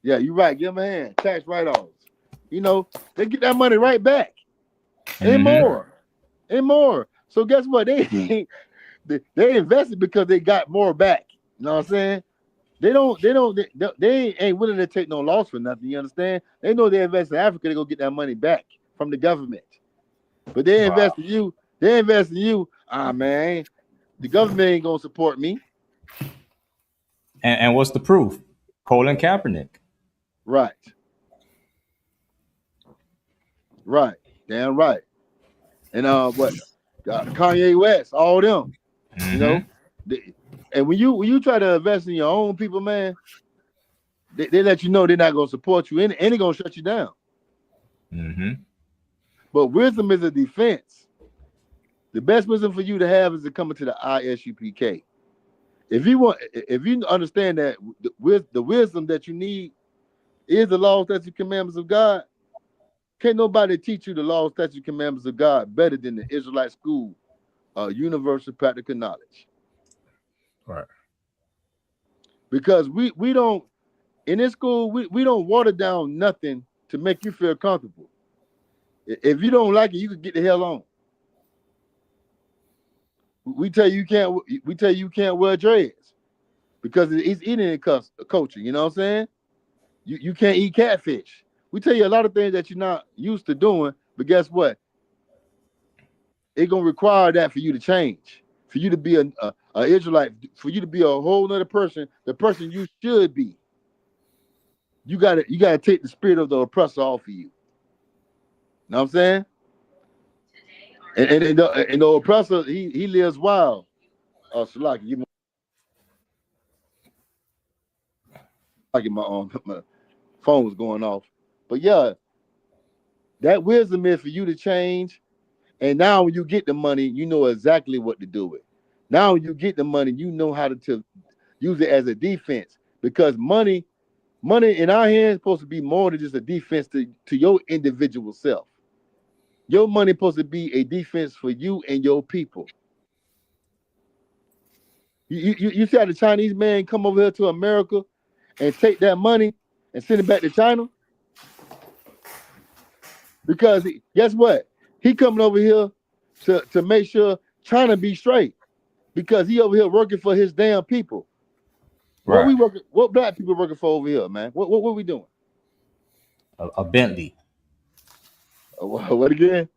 B: Yeah, you're right. Give them a hand. Tax write-offs. You know, they get that money right back. And more. So guess what? They invested because they got more back. You know what I'm saying? They ain't willing to take no loss for nothing. You understand? They know they invest in Africa, they go get that money back from the government. But they invest in you. They invest in you. Man, the government ain't gonna support me.
G: And what's the proof? Colin Kaepernick.
B: Right. Damn right. And Kanye West, all them. You know. And when you try to invest in your own people, man, they let you know they're not gonna support you and they're gonna shut you down. But wisdom is a defense. The best wisdom for you to have is to come into the ISUPK. If you understand that the wisdom that you need is the law, statutes, and commandments of God, can't nobody teach you the law, statutes, and commandments of God better than the Israelite school, universal practical knowledge.
C: Right.
B: Because we don't, in this school, we don't water down nothing to make you feel comfortable. If you don't like it, you can get the hell on. We tell you you can't wear dreads because it's eating culture. You know what I'm saying? You can't eat catfish. We tell you a lot of things that you're not used to doing, but guess what? It's gonna require that for you to change, for you to be a Israelite, for you to be a whole nother person, the person you should be. You gotta take the spirit of the oppressor off of you. Know what I'm saying? And the oppressor, he lives wild. Shalaki, give me my phone was going off. But yeah, that wisdom is for you to change. And now when you get the money, you know exactly what to do with. Now when you get the money, you know how to use it as a defense. Because money Money in our hands supposed to be more than just a defense to your individual self. Your money supposed to be a defense for you and your people. You see how the Chinese man come over here to America and take that money and send it back to China? Because guess what? He coming over here to make sure China be straight. Because he over here working for his damn people.
G: Right.
B: What black people working for over here, man? What we doing?
G: A Bentley.
B: What again?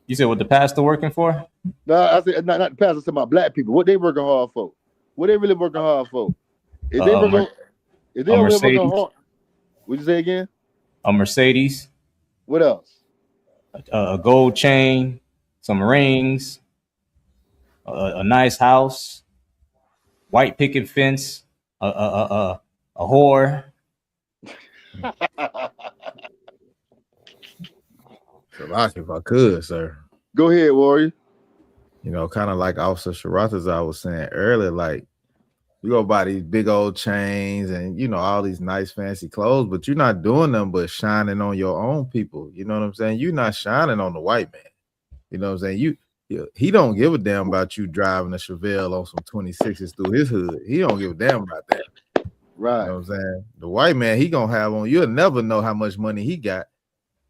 G: You said what the pastor working for?
B: No, I said not the pastor. I said about black people. What they working hard for? What they really working hard for? If they over here working hard, what'd you say again?
G: A Mercedes.
B: What else?
G: A gold chain, some rings, a nice house, white picket fence, a whore.
C: So, like, if I could, sir.
B: Go ahead, Warrior.
C: You know, kind of like Officer Sharatazar was saying earlier, like, you go buy these big old chains and, you know, all these nice fancy clothes, but you're not doing them but shining on your own people. You know what I'm saying? You're not shining on the white man. You know what I'm saying? He don't give a damn about you driving a Chevelle on some 26s through his hood. He don't give a damn about that.
B: Right.
C: You know what I'm saying? The white man, he gonna have on, you'll never know how much money he got.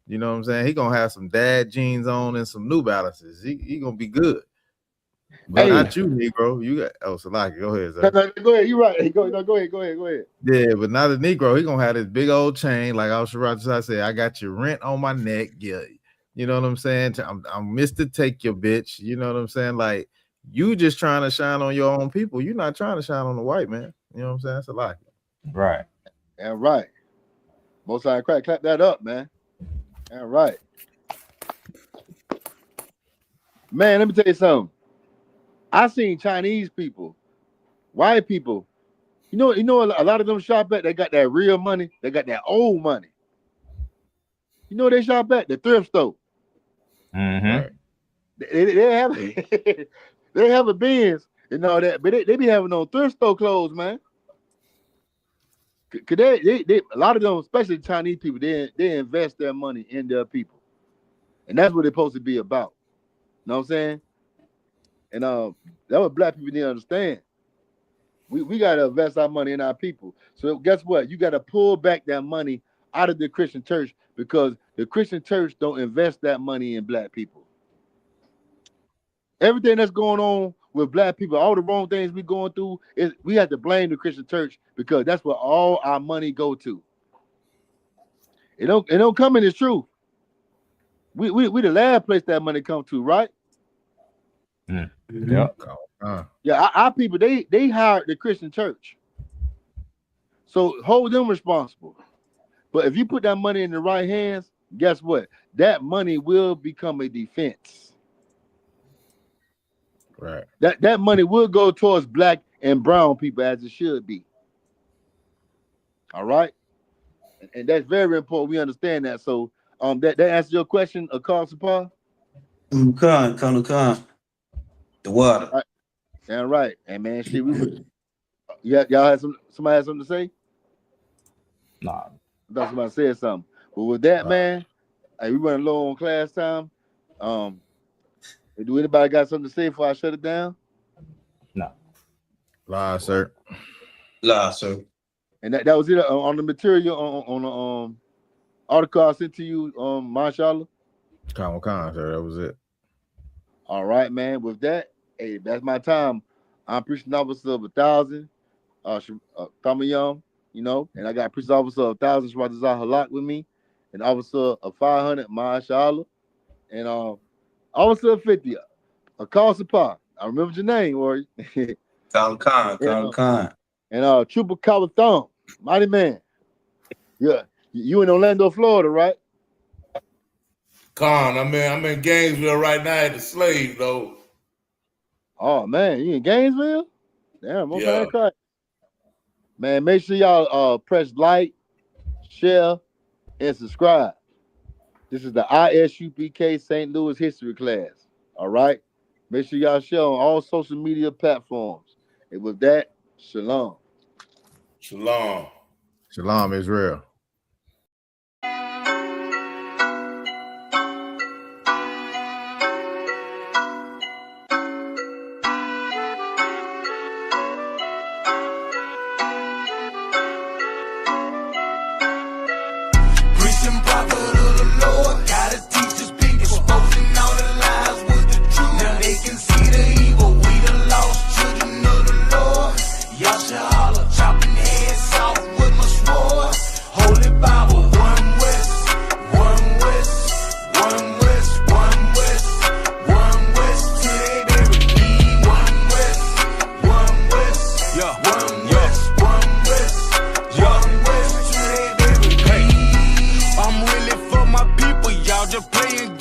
C: You know what I'm saying? He gonna have some dad jeans on and some New Balances. He gonna be good. But not you, Negro. You got Salaki. Go ahead, sir.
B: No, go ahead. You're right. Go ahead.
C: Yeah, but not a Negro. He gonna have this big old chain, like I said. I got your rent on my neck. Yeah, you know what I'm saying. I'm Mr. Take Your Bitch. You know what I'm saying. Like you just trying to shine on your own people. You're not trying to shine on the white man. You know what I'm saying. That's a lie.
G: Right.
B: And right. Most time clap that up, man. And right. Man, let me tell you something. I seen Chinese people, white people. You know, a lot of them shop at. They got that real money. They got that old money. You know, they shop at the thrift store.
G: Mm-hmm.
C: Right.
B: They have they have a Benz and all that, but they be having on thrift store clothes, man. Cause they a lot of them, especially Chinese people, they invest their money in their people, and that's what they're supposed to be about. You know what I'm saying? And that's what black people need to understand. We gotta invest our money in our people. So guess what? You gotta pull back that money out of the Christian church because the Christian church don't invest that money in black people. Everything that's going on with black people, all the wrong things we going through, is we have to blame the Christian church because that's where all our money go to. It don't come in as truth. We the last place that money come to, right?
G: Yeah.
B: Yeah, our people, they hired the Christian church. So hold them responsible. But if you put that money in the right hands, guess what? That money will become a defense.
C: Right.
B: That money will go towards black and brown people as it should be. All right? And that's very important. We understand that. So that answers your question, Carl Sapar?
D: Khan. The water.
B: Right. Yeah, right. And man, shit, y'all had somebody had something to say?
G: Nah.
B: I thought somebody said something. But with that, man, hey, we running low on class time. Do anybody got something to say before I shut it down?
G: No.
C: Live, sir.
D: Live, sir.
B: And that was it on the material on the article I sent to you, mashallah.
C: Khan, sir. That was it.
B: All right, man. With that, hey, that's my time. I'm preaching officer of 1,000, THAMAYAM, you know, and I got preaching officer of 1,000, Shwadazah Halak with me, and officer of 500, mashallah, and officer of 50, a call supply. I remember your name, Ori.
D: Khan.
B: And Trooper Kawatham, mighty man. Yeah, you in Orlando, Florida, right?
F: Con, I'm in Gainesville right now at the Slave though.
B: Oh man, you in Gainesville? Damn, okay,
F: Yeah.
B: Christ. Man, make sure y'all press like, share, and subscribe. This is the ISUPK St. Louis history class. All right. Make sure y'all share on all social media platforms. And with that, shalom.
F: Shalom.
C: Shalom, Israel.
A: Preaching prophet of the Lord, gotta teach us big, exposing all the lies with the truth. Now they can see the evil, we the lost children of the Lord. Y'all should holler, chopping heads off with my sword. Holy Bible, one West, one West, one West, one West, one West, till they bury me. One West, one West, yeah, one West, one West, one West, till they bury me. I'm really for my people, y'all just playing